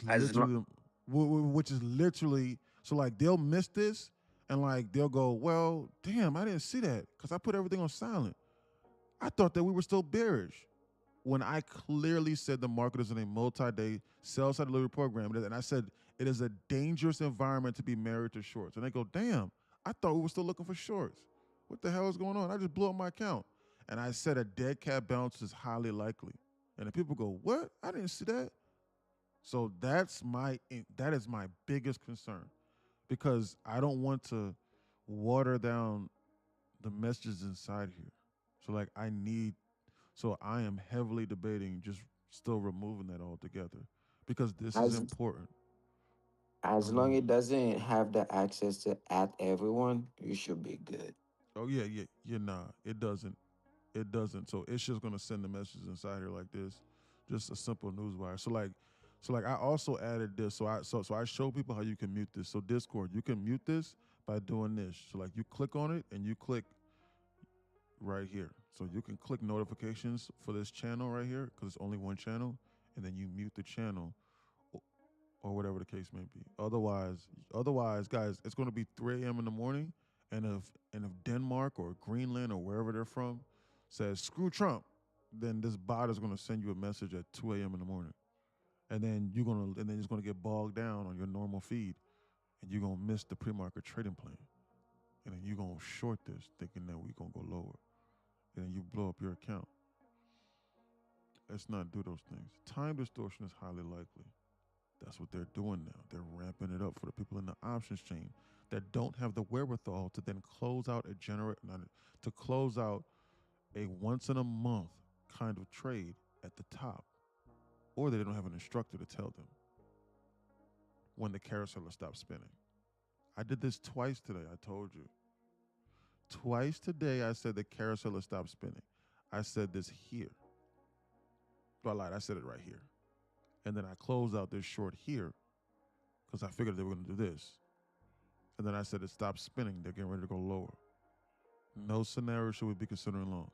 literally so like they'll miss this and like they'll go, well, damn, I didn't see that because I put everything on silent. I thought that we were still bearish. When I clearly said the market is in a multi-day sell-side delivery program, and I said it is a dangerous environment to be married to shorts. And they go, damn, I thought we were still looking for shorts. What the hell is going on? I just blew up my account. And I said a dead cat bounce is highly likely. And the people go, what? I didn't see that. So that is my biggest concern because I don't want to water down the messages inside here. So like I am heavily debating just still removing that altogether because this is important. As long as it doesn't have the access to at everyone, you should be good. Oh yeah, nah, it doesn't. It doesn't. So it's just gonna send the messages inside here like this, just a simple newswire. So like I also added this. So I show people how you can mute this. So Discord, you can mute this by doing this. So like you click on it and you click right here. So you can click notifications for this channel right here because it's only one channel, and then you mute the channel or whatever the case may be. Otherwise, guys, it's going to be 3 a.m. in the morning, and if Denmark or Greenland or wherever they're from says screw Trump, then this bot is going to send you a message at 2 a.m. in the morning, and then it's going to get bogged down on your normal feed, and you're going to miss the pre-market trading plan, and then you're going to short this thinking that we're going to go lower. And then you blow up your account. Let's not do those things. Time distortion is highly likely. That's what they're doing now. They're ramping it up for the people in the options chain that don't have the wherewithal to then close out a once in a month kind of trade at the top, or they don't have an instructor to tell them when the carousel will stop spinning. I did this twice today. I told you. Twice today, I said the carousel will stop spinning. I said this here. I lied. I said it right here. And then I closed out this short here because I figured they were going to do this. And then I said it stopped spinning. They're getting ready to go lower. No scenario should we be considering longs.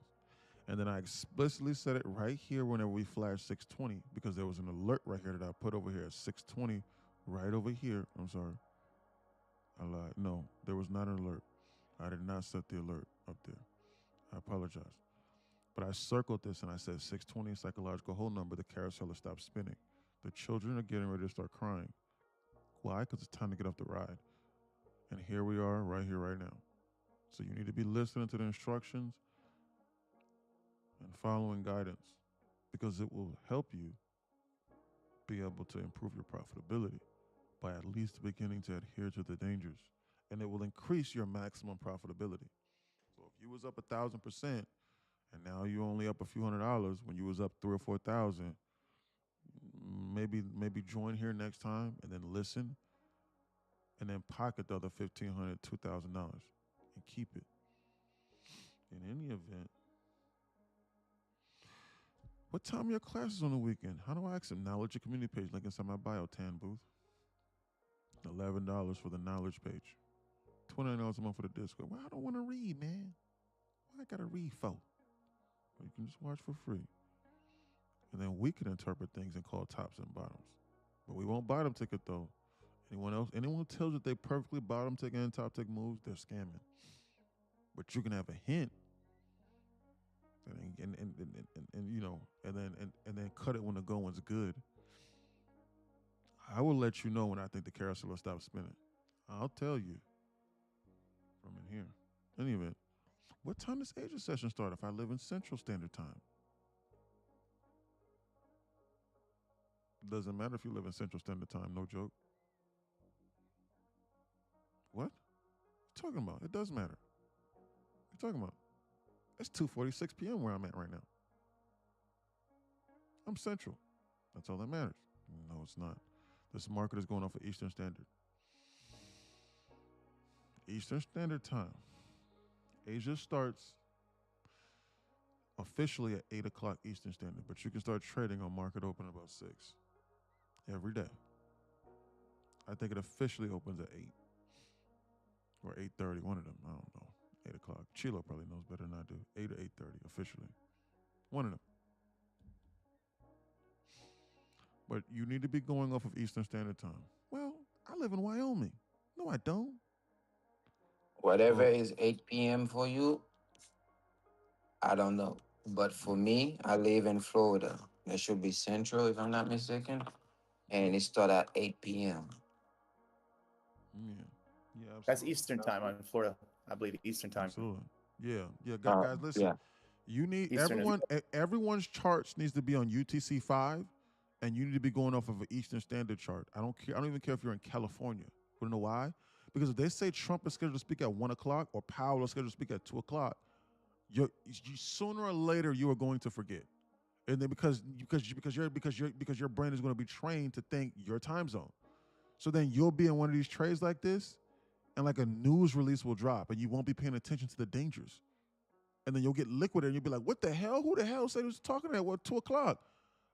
And then I explicitly said it right here whenever we flashed 620 because there was an alert right here that I put over here at 620 right over here. I'm sorry. I lied. No, there was not an alert. I did not set the alert up there. I apologize. But I circled this and I said 620 psychological whole number. The carousel will stop spinning. The children are getting ready to start crying. Why? Because it's time to get off the ride. And here we are, right here, right now. So you need to be listening to the instructions and following guidance, because it will help you be able to improve your profitability by at least beginning to adhere to the dangers. And it will increase your maximum profitability. So if you was up 1,000% and now you only up a few $100s when you was up 3,000 or 4,000, maybe join here next time and then listen, and then pocket the other $1,500, $2,000 and keep it. In any event, what time are your classes on the weekend? How do I access knowledge? Your community page, link inside my bio, Tan Booth. $11 for the knowledge page. $29 a month for the Discord. Well, I don't want to read, man. Why I gotta read for? Well, you can just watch for free. And then we can interpret things and call tops and bottoms. But we won't bottom ticket though. Anyone who tells you they perfectly bottom ticket and top tick moves, they're scamming. But you can have a hint. And you know, and then cut it when the going's good. I will let you know when I think the carousel will stop spinning. I'll tell you from in here. In any event, what time does Asia session start if I live in Central Standard Time? Doesn't matter if you live in Central Standard Time, no joke. What? What you talking about? It does matter. What you talking about? It's 2:46 p.m. where I'm at right now. I'm Central. That's all that matters. No, it's not. This market is going off of Eastern Standard. Eastern Standard Time. Asia starts officially at 8 o'clock Eastern Standard, but you can start trading on market open about 6 every day. I think it officially opens at 8 or 8:30, one of them. I don't know. 8 o'clock. Chilo probably knows better than I do. 8 or 8:30 officially. One of them. But you need to be going off of Eastern Standard Time. Well, I live in Wyoming. No, I don't. Whatever is 8 p.m. for you, I don't know. But for me, I live in Florida. It should be Central, if I'm not mistaken. And it starts at 8 p.m. Yeah. Yeah, absolutely. That's Eastern time on Florida. I believe Eastern time. Absolutely. Yeah. Yeah. Guys, listen. Yeah. You need Eastern everyone's charts needs to be on UTC 5, and you need to be going off of an Eastern Standard chart. I don't care. I don't even care if you're in California. You know why? Because if they say Trump is scheduled to speak at 1 o'clock or Powell is scheduled to speak at 2 o'clock, you sooner or later you are going to forget. And then because your brain is going to be trained to think your time zone. So then you'll be in one of these trades like this, and like a news release will drop, and you won't be paying attention to the dangers. And then you'll get liquidated, and you'll be like, what the hell? Who the hell said he was talking at what 2 o'clock?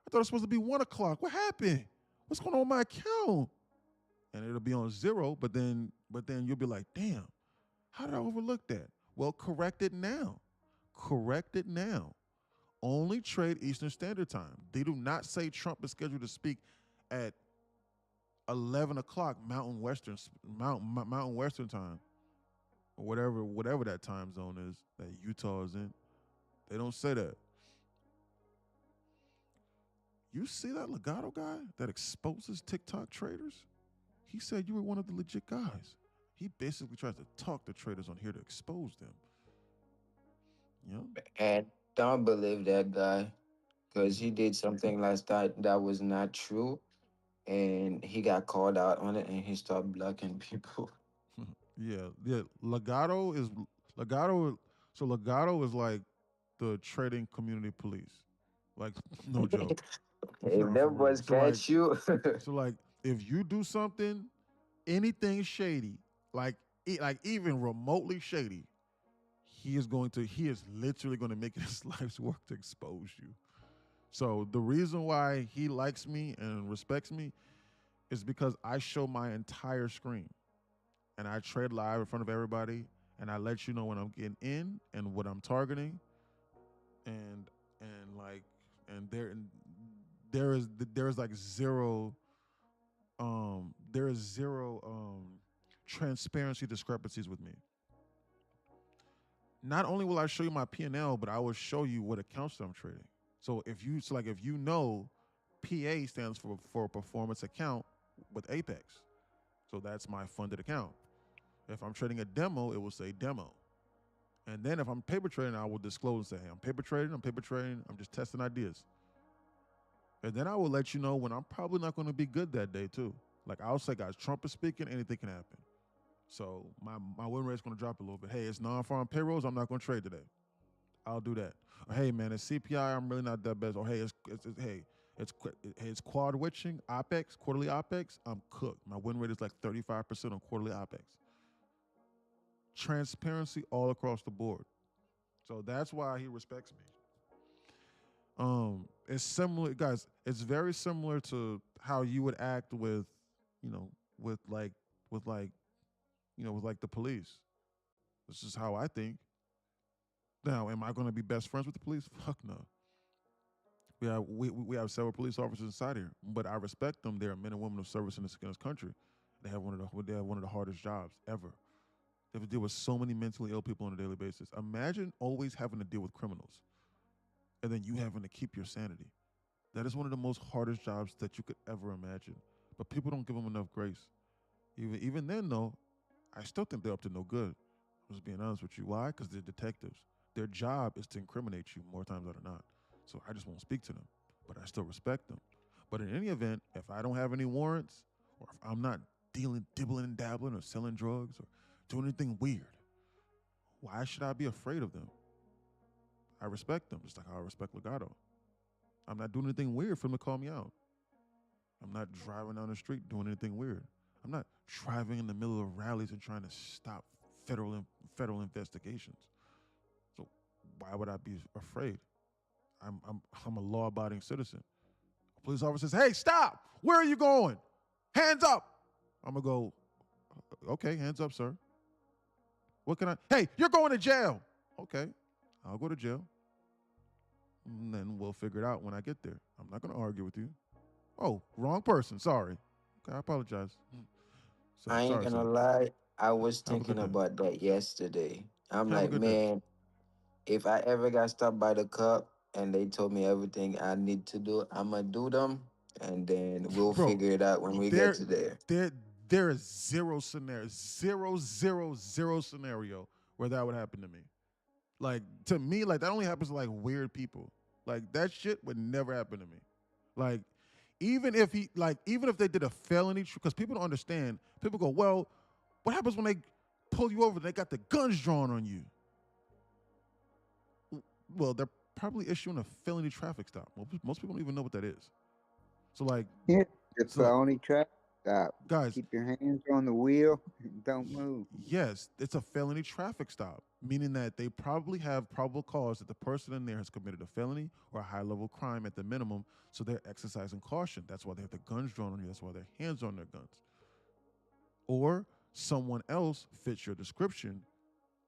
I thought it was supposed to be 1 o'clock. What happened? What's going on with my account? And it'll be on 0, but then you'll be like, damn, how did I overlook that? Well, correct it now. Correct it now. Only trade Eastern Standard Time. They do not say Trump is scheduled to speak at 11 o'clock Mountain Western time, or whatever that time zone is that Utah is in. They don't say that. You see that Legato guy that exposes TikTok traders? He said you were one of the legit guys. He basically tries to talk the traders on here to expose them. You know? And don't believe that guy, because he did something last night that was not true. And he got called out on it, and he started blocking people. Yeah. Legato is like the trading community police. Like, no joke. If No, for them real. boys catch you, So like, if you do something, anything shady, like even remotely shady, he is literally going to make it his life's work to expose you. So the reason why he likes me and respects me is because I show my entire screen, and I trade live in front of everybody, and I let you know when I'm getting in and what I'm targeting, and there is like zero transparency discrepancies with me. not only will I show you my P&L, but I will show you what accounts that I'm trading. So if you know, PA stands for performance account with Apex. So that's my funded account. If I'm trading a demo, it will say demo. And then if I'm paper trading, I will disclose and say, hey, I'm paper trading, I'm just testing ideas. And then I will let you know when I'm probably not going to be good that day too. Like I'll say, guys, Trump is speaking, anything can happen. So my win rate's going to drop a little bit. Hey, it's non-farm payrolls, I'm not going to trade today. I'll do that. Or, hey, man, it's CPI, I'm really not that best. Or hey, it's quad witching, OPEX, quarterly OPEX, I'm cooked. My win rate is like 35% on quarterly OPEX. Transparency all across the board. So that's why he respects me. It's similar, guys. It's very similar to how you would act with the police. This is how I think. Now, am I going to be best friends with the police? Fuck no. We have several police officers inside here, but I respect them. They're men and women of service in this country. They have one of the hardest jobs ever. They have to deal with so many mentally ill people on a daily basis. Imagine always having to deal with criminals, and then you having to keep your sanity. That is one of the most hardest jobs that you could ever imagine. But people don't give them enough grace. Even then, though, I still think they're up to no good. I'm just being honest with you. Why? Because they're detectives. Their job is to incriminate you more times than not. So I just won't speak to them, but I still respect them. But in any event, if I don't have any warrants, or if I'm not dibbling and dabbling or selling drugs or doing anything weird, why should I be afraid of them? I respect them, just like I respect Legato. I'm not doing anything weird for them to call me out. I'm not driving down the street doing anything weird. I'm not driving in the middle of rallies and trying to stop federal investigations. So why would I be afraid? I'm a law-abiding citizen. A police officer says, "Hey, stop! Where are you going? Hands up!" I'm gonna go, "Okay, hands up, sir. What can I? Hey, you're going to jail." "Okay, I'll go to jail. And then we'll figure it out when I get there. I'm not gonna argue with you." "Oh, wrong person. Sorry." "Okay, I apologize." So, I ain't sorry, gonna sir. lie. I was Have a good thinking day. about that yesterday. I'm Have a like, good day. man, if I ever got stopped by the cop and they told me everything I need to do, I'ma do them, and then we'll Bro, figure it out when we get there, to there. there is zero scenario where that would happen to me. Like, to me, like, that only happens to like weird people. Like, that shit would never happen to me. Like, even if they did a felony, because people don't understand. People go, "Well, what happens when they pull you over and they got the guns drawn on you?" Well, they're probably issuing a felony traffic stop. Well, most people don't even know what that is. So, like, Yeah, it's so, felony traffic stop. guys, Keep your hands on the wheel and don't move. yes, it's a felony traffic stop, meaning that they probably have probable cause that the person in there has committed a felony or a high-level crime at the minimum, so they're exercising caution. That's why they have the guns drawn on you. That's why their hands on their guns. Or someone else fits your description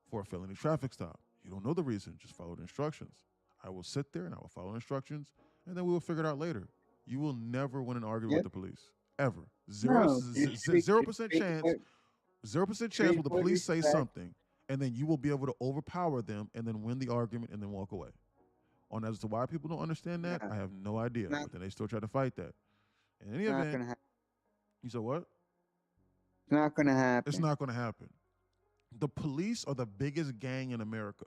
for a felony traffic stop. You don't know the reason, just follow the instructions. I will sit there and I will follow instructions, and then we will figure it out later. You will never win an argument with the police, ever. No, just treat 0% chance. 0% chance will the with police say respect. something, and then you will be able to overpower them and then win the argument and then walk away. On as to why people don't understand that, I have no idea. But then they still try to fight that. In any It's not event, gonna happen. you said what? It's not gonna happen. It's not going to happen. The police are the biggest gang in America.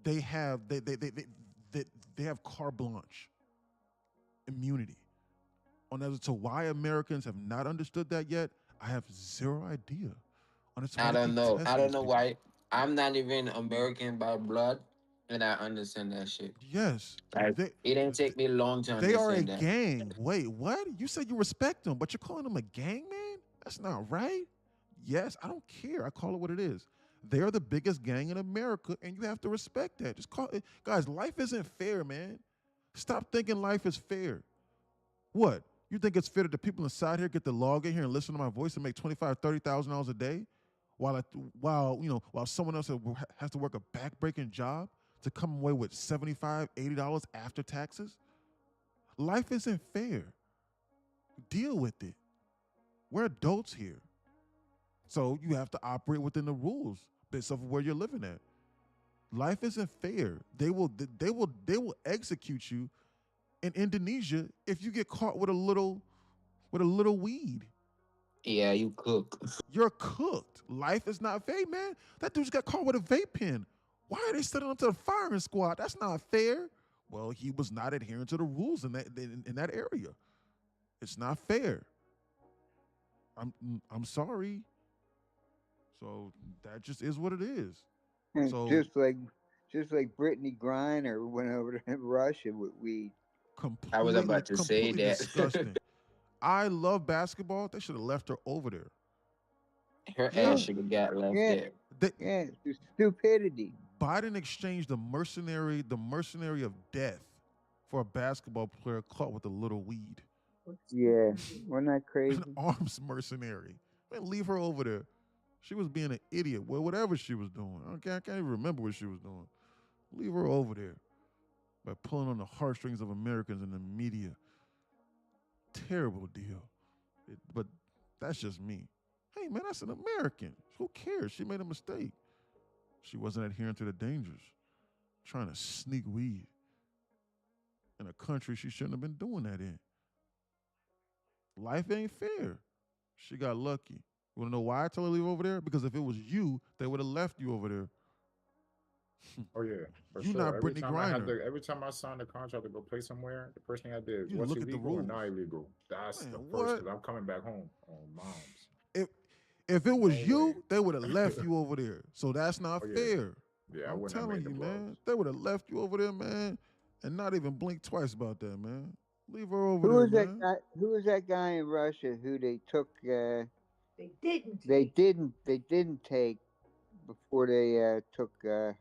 They have carte blanche immunity. On as to why Americans have not understood that yet, I have zero idea. I don't know. I don't know why. I'm not even American by blood, and I understand that shit. Yes. Like, it didn't take me long to They are a understand that. gang. Wait, what? You said you respect them, but you're calling them a gang, man? That's not right. Yes, I don't care. I call it what it is. They are the biggest gang in America, and you have to respect that. Just call it. Guys, life isn't fair, man. Stop thinking life is fair. What? You think it's fair that the people inside here get to log in here and listen to my voice and make $25,000, $30,000 a day, while someone else has to work a back-breaking job to come away with $75, $80 after taxes? Life isn't fair. Deal with it. We're adults here. So you have to operate within the rules. based off of where you're living at. Life isn't fair. They will execute you in Indonesia if you get caught with a little weed. Yeah, you cook. You're cooked. Life is not fair, man. That dude just got caught with a vape pen. Why are they sending him to the firing squad? That's not fair. Well, he was not adhering to the rules in that area. It's not fair. I'm sorry. So that just is what it is. And So just like Brittany Griner went over to Russia with weed. I was about to say completely that. disgusting. I love basketball. They should have left her over there. Her ass should have got left there. It's stupidity. Biden exchanged the mercenary of death for a basketball player caught with a little weed. Yeah, wasn't that crazy? An arms mercenary. Man, leave her over there. She was being an idiot. Well, whatever she was doing. I can't even remember what she was doing. Leave her over there by pulling on the heartstrings of Americans in the media. Terrible deal. But that's just me. Hey, man, that's an American. Who cares? She made a mistake. She wasn't adhering to the dangers. Trying to sneak weed in a country she shouldn't have been doing that in. Life ain't fair. She got lucky. You want to know why I told her to leave over there? Because if it was you, they would have left you over there. Oh yeah, for You sure. not Brittany Griner. Every time I signed a contract to go play somewhere, the first thing I did You was look at the illegal or rules. not illegal. That's Man, the what? first, because I'm coming back home on moms. If it was No you, way. they would have left you over there. So that's not Oh, yeah. fair. Yeah, I I'm wouldn't have telling made the you, blogs. man. They would have left you over there, man, and not even blink twice about that, man. Leave her over Who there, was man. that guy? Who was that guy in Russia who they took? They didn't. They didn't take before they took her.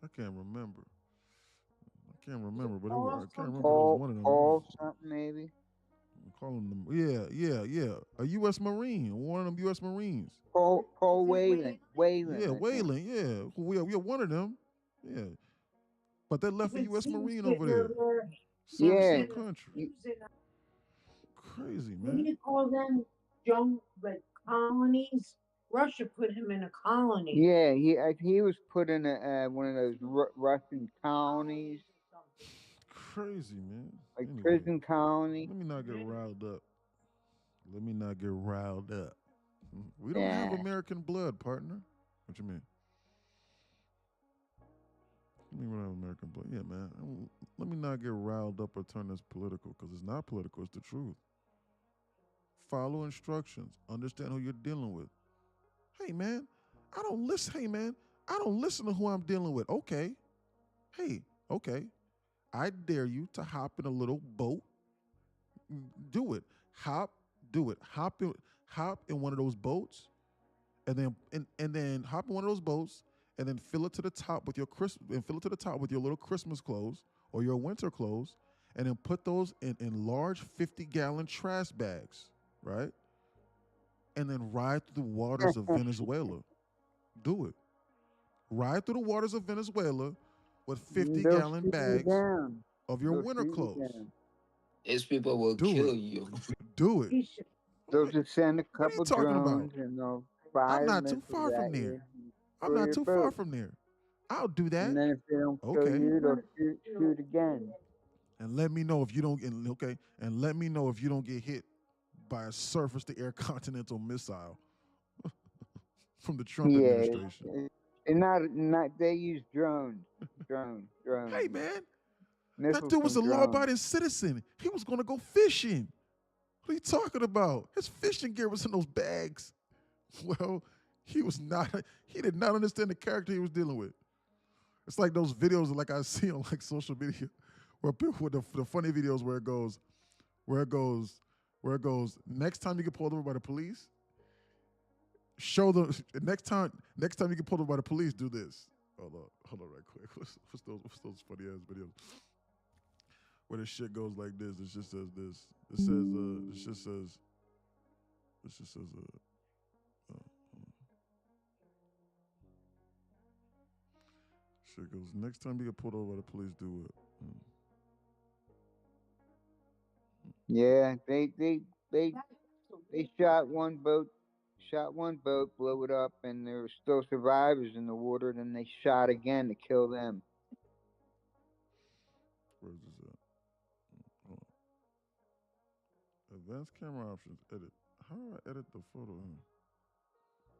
I can't remember. But I can't remember. It was one of them. Paul something maybe. Calling them, yeah. A U.S. Marine, one of them U.S. Marines. Paul Whalen. Yeah, Whalen, yeah. We're one of them. Yeah. But they left a U.S. Marine over there. Yeah. Some country. Crazy, What do man. you call them? Like colonies? Russia put him in a colony. Yeah, he was put in one of those Russian colonies. Crazy, man. Like Anyway, prison colony. let me not get riled up. We don't have American blood, partner. What you mean? We don't have American blood. Yeah, man. Let me not get riled up or turn this political, because it's not political. It's the truth. Follow instructions. Understand who you're dealing with. Hey, man, I don't listen to who I'm dealing with. Okay. Hey, okay. I dare you to hop in a little boat. Do it. Hop in one of those boats, and then hop in one of those boats, and then fill it to the top with your little Christmas clothes or your winter clothes, and then put those in large 50-gallon trash bags, right? And then ride through the waters of Venezuela. Do it. Ride through the waters of Venezuela with 50-gallon bags of your winter clothes. These people will kill you. Do it. They'll just send a What are you couple talking drones about? and they'll fire I'm not too missiles far from at there. you. I'm not too far from there. I'll do that. And then if they don't kill Okay. you, they'll shoot again. And let me know if you don't and let me know if you don't get hit by a surface-to-air continental missile from the Trump administration. And not they use drones. Drones. Hey, man. Missiles That dude was a from law-abiding citizen. He was going to go fishing. What are you talking about? His fishing gear was in those bags. Well, he did not understand the character he was dealing with. It's like those videos like I see on like social media where people with the funny videos where it goes, next time you get pulled over by the police, show them next time you get pulled over by the police, do this. Hold on right quick. What's those funny ass videos? Where the shit goes like this. It just says this. Shit goes, next time you get pulled over by the police, do it. Yeah, they shot one boat shot one boat, blew it up, and there were still survivors in the water. Then they shot again to kill them. Where's this at? Hold on. Advanced camera options. Edit. How do I edit the photo?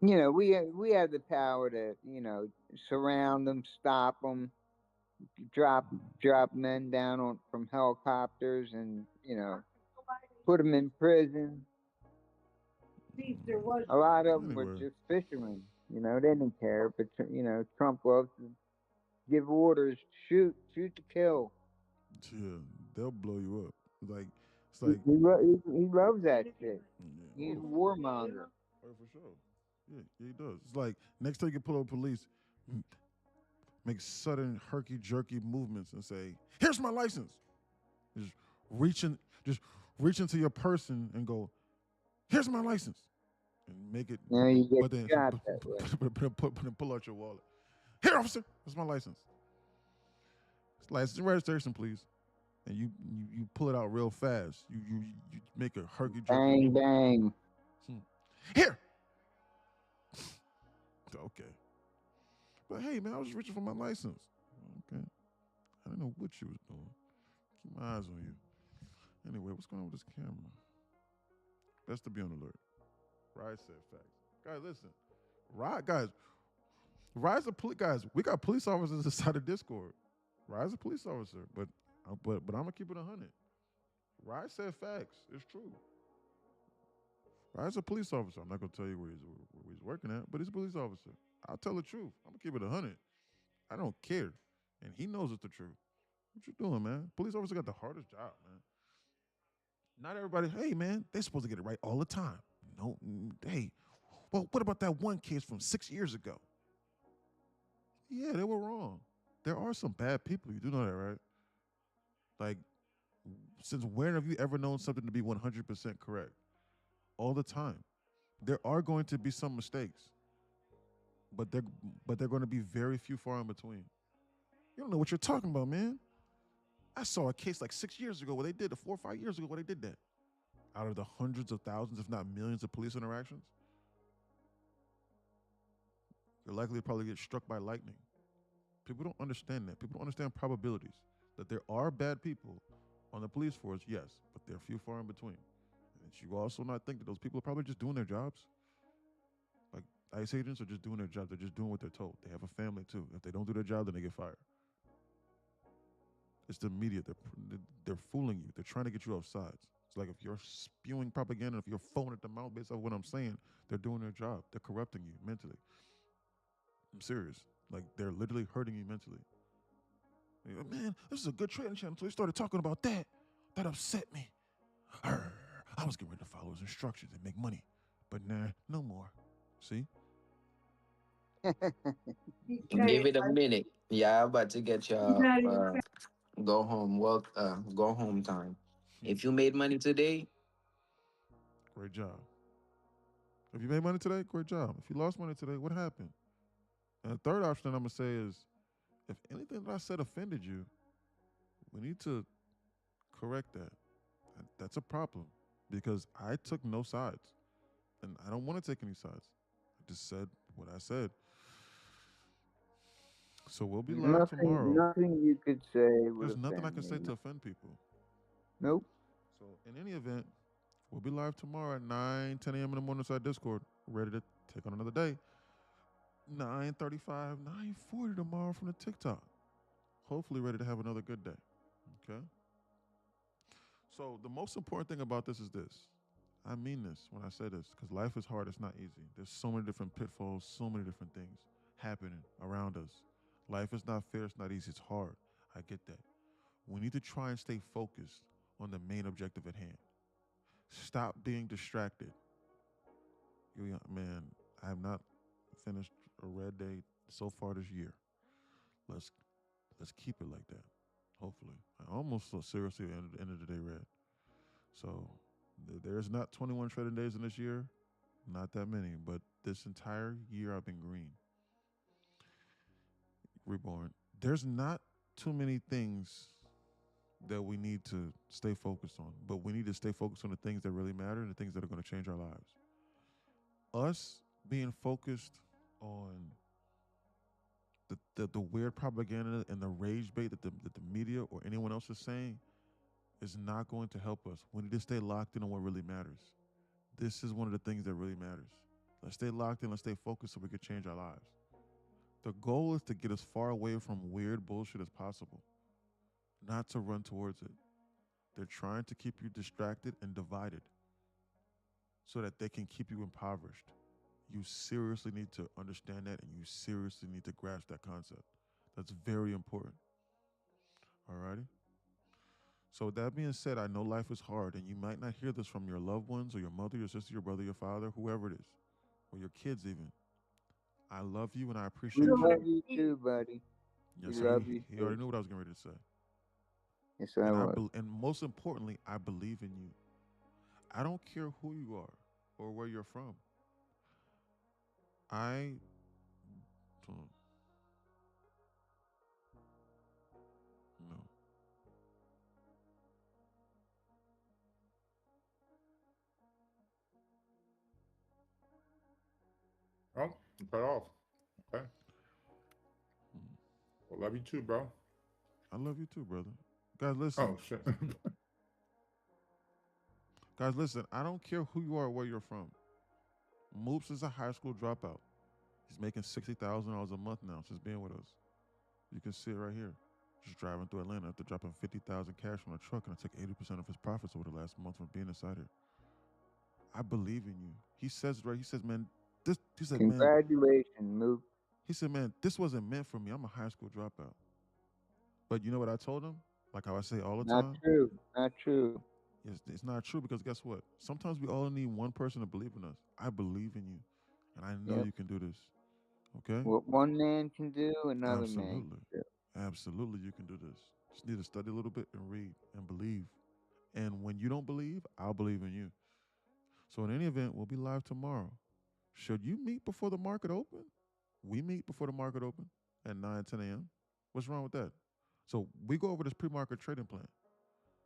We have the power to surround them, stop them, drop men down from helicopters, and put them in prison. A lot of them were just fishermen. They didn't care. But Trump loves to give orders: shoot to kill. Yeah, they'll blow you up. It's like he loves that shit. He's a warmonger. Oh, for sure. Yeah, he does. It's like next time you pull over police, make sudden herky-jerky movements and say, "Here's my license." Just reach into your person and go, "Here's my license," and make it. Yeah, you get but then shot that way. pull out your wallet. Here, officer, that's my license. It's license and registration, please. And you pull it out real fast. You make a herky-jerky. Bang bang. Here. Okay. But hey, man, I was reaching for my license. Okay. I didn't know what you was doing. Keep my eyes on you. Anyway, what's going on with this camera? Best to be on alert. Ride said facts. Guys, listen. Ride's a police guys. We got police officers inside of Discord. Ride's a police officer, but I'm gonna keep it 100. Ride said facts. It's true. Ride's a police officer. I'm not gonna tell you where he's working at, but he's a police officer. I'll tell the truth. I'm gonna keep it 100. I don't care, and he knows it's the truth. What you doing, man? Police officer got the hardest job, man. Not everybody. Hey, man, they're supposed to get it right all the time. No, hey, well, what about that one case from 6 years ago? Yeah, they were wrong. There are some bad people. You do know that, right? Like, since when have you ever known something to be 100% correct? All the time. There are going to be some mistakes, but they're going to be very few, far in between. You don't know what you're talking about, man. I saw a case like 6 years ago where they did 4 or 5 years ago where they did that. Out of the hundreds of thousands, if not millions, of police interactions, you're likely to probably get struck by lightning. People don't understand that. People don't understand probabilities. That there are bad people on the police force, yes, but they're few, far in between. And you also not think that those people are probably just doing their jobs. Like ICE agents are just doing their job. They're just doing what they're told. They have a family too. If they don't do their job, then they get fired. It's the media. They're fooling you. They're trying to get you off sides. It's like if you're spewing propaganda, if you're foaming at the mouth based off what I'm saying, they're doing their job. They're corrupting you mentally. I'm serious. Like, they're literally hurting you mentally. Man, this is a good trading channel until he started talking about that. That upset me. I was getting ready to follow his instructions and make money. But nah, no more. See? Give it a minute. Yeah, I'm about to get your go home go home time. If you made money today, great job. If you made money today, great job. If you lost money today, what happened? And the third option that I'm gonna say is, if anything that I said offended you, we need to correct that. That's a problem because I took no sides, and I don't want to take any sides. I just said what I said. So we'll be live tomorrow. Nothing you could say. There's nothing I can say to offend people. Nope. So in any event, we'll be live tomorrow at 9, 10 a.m. in the morning inside Discord, ready to take on another day. 9:35, 9:40 tomorrow from the TikTok. Hopefully ready to have another good day. Okay? So the most important thing about this is this. I mean this when I say this, because life is hard. It's not easy. There's so many different pitfalls, so many different things happening around us. Life is not fair. It's not easy. It's hard. I get that. We need to try and stay focused on the main objective at hand. Stop being distracted. Man, I have not finished a red day so far this year. Let's keep it like that. Hopefully. I almost so seriously end of the day red. So there's not 21 trading days in this year. Not that many. But this entire year I've been green. Reborn. There's not too many things that we need to stay focused on. But we need to stay focused on the things that really matter and the things that are going to change our lives. us being focused on the weird propaganda and the rage bait that the media or anyone else is saying is not going to help us. We need to stay locked in on what really matters. This is one of the things that really matters. Let's stay locked in, let's stay focused so we can change our lives. The goal is to get as far away from weird bullshit as possible, not to run towards it. They're trying to keep you distracted and divided so that they can keep you impoverished. You seriously need to understand that, and you seriously need to grasp that concept. That's very important. Alrighty? So with that being said, I know life is hard, and you might not hear this from your loved ones or your mother, your sister, your brother, your father, whoever it is, or your kids even. I love you and I appreciate We you. love you too, buddy. Yeah, We so love you he too. already knew what I was getting ready to say. Yes, I was. And most importantly, I believe in you. I don't care who you are or where you're from. I don't know. Oh, you cut off. Okay. Well, love you too, bro. I love you too, brother. Guys, listen. Oh shit. Guys, listen. I don't care who you are or where you're from. Moops is a high school dropout. He's making $60,000 a month now since being with us. You can see it right here. Just driving through Atlanta after dropping $50,000 cash on a truck, and I took 80% of his profits over the last month from being inside here. I believe in you. He says, right? He says, man, this. He said, man. Congratulations, Mook. He said, man, this wasn't meant for me. I'm a high school dropout. But you know what I told him? Like how I say all the Not time? true. Not true. It's not true because guess what? Sometimes we all need one person to believe in us. I believe in you, and I know Yep. you can do this. Okay? What one man can do, another man Absolutely. can do. Absolutely, you can do this. Just need to study a little bit and read and believe. And when you don't believe, I'll believe in you. So in any event, we'll be live tomorrow. Should you meet before the market open? We meet before the market open at 9, 10 a.m. What's wrong with that? So we go over this pre-market trading plan.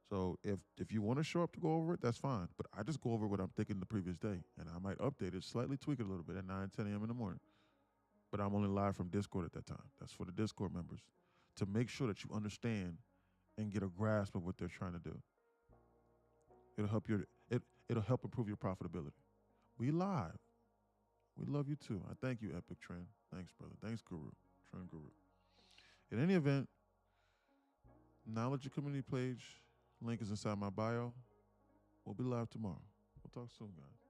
So if you want to show up to go over it, that's fine. But I just go over what I'm thinking the previous day, and I might update it, slightly tweak it a little bit at 9, 10 a.m. in the morning. But I'm only live from Discord at that time. That's for the Discord members to make sure that you understand and get a grasp of what they're trying to do. It'll help it'll help improve your profitability. We live. We love you too. I thank you, Epic Trend. Thanks, brother. Thanks, Guru. Trend Guru. In any event, Knowledge Community page link is inside my bio. We'll be live tomorrow. We'll talk soon, guys.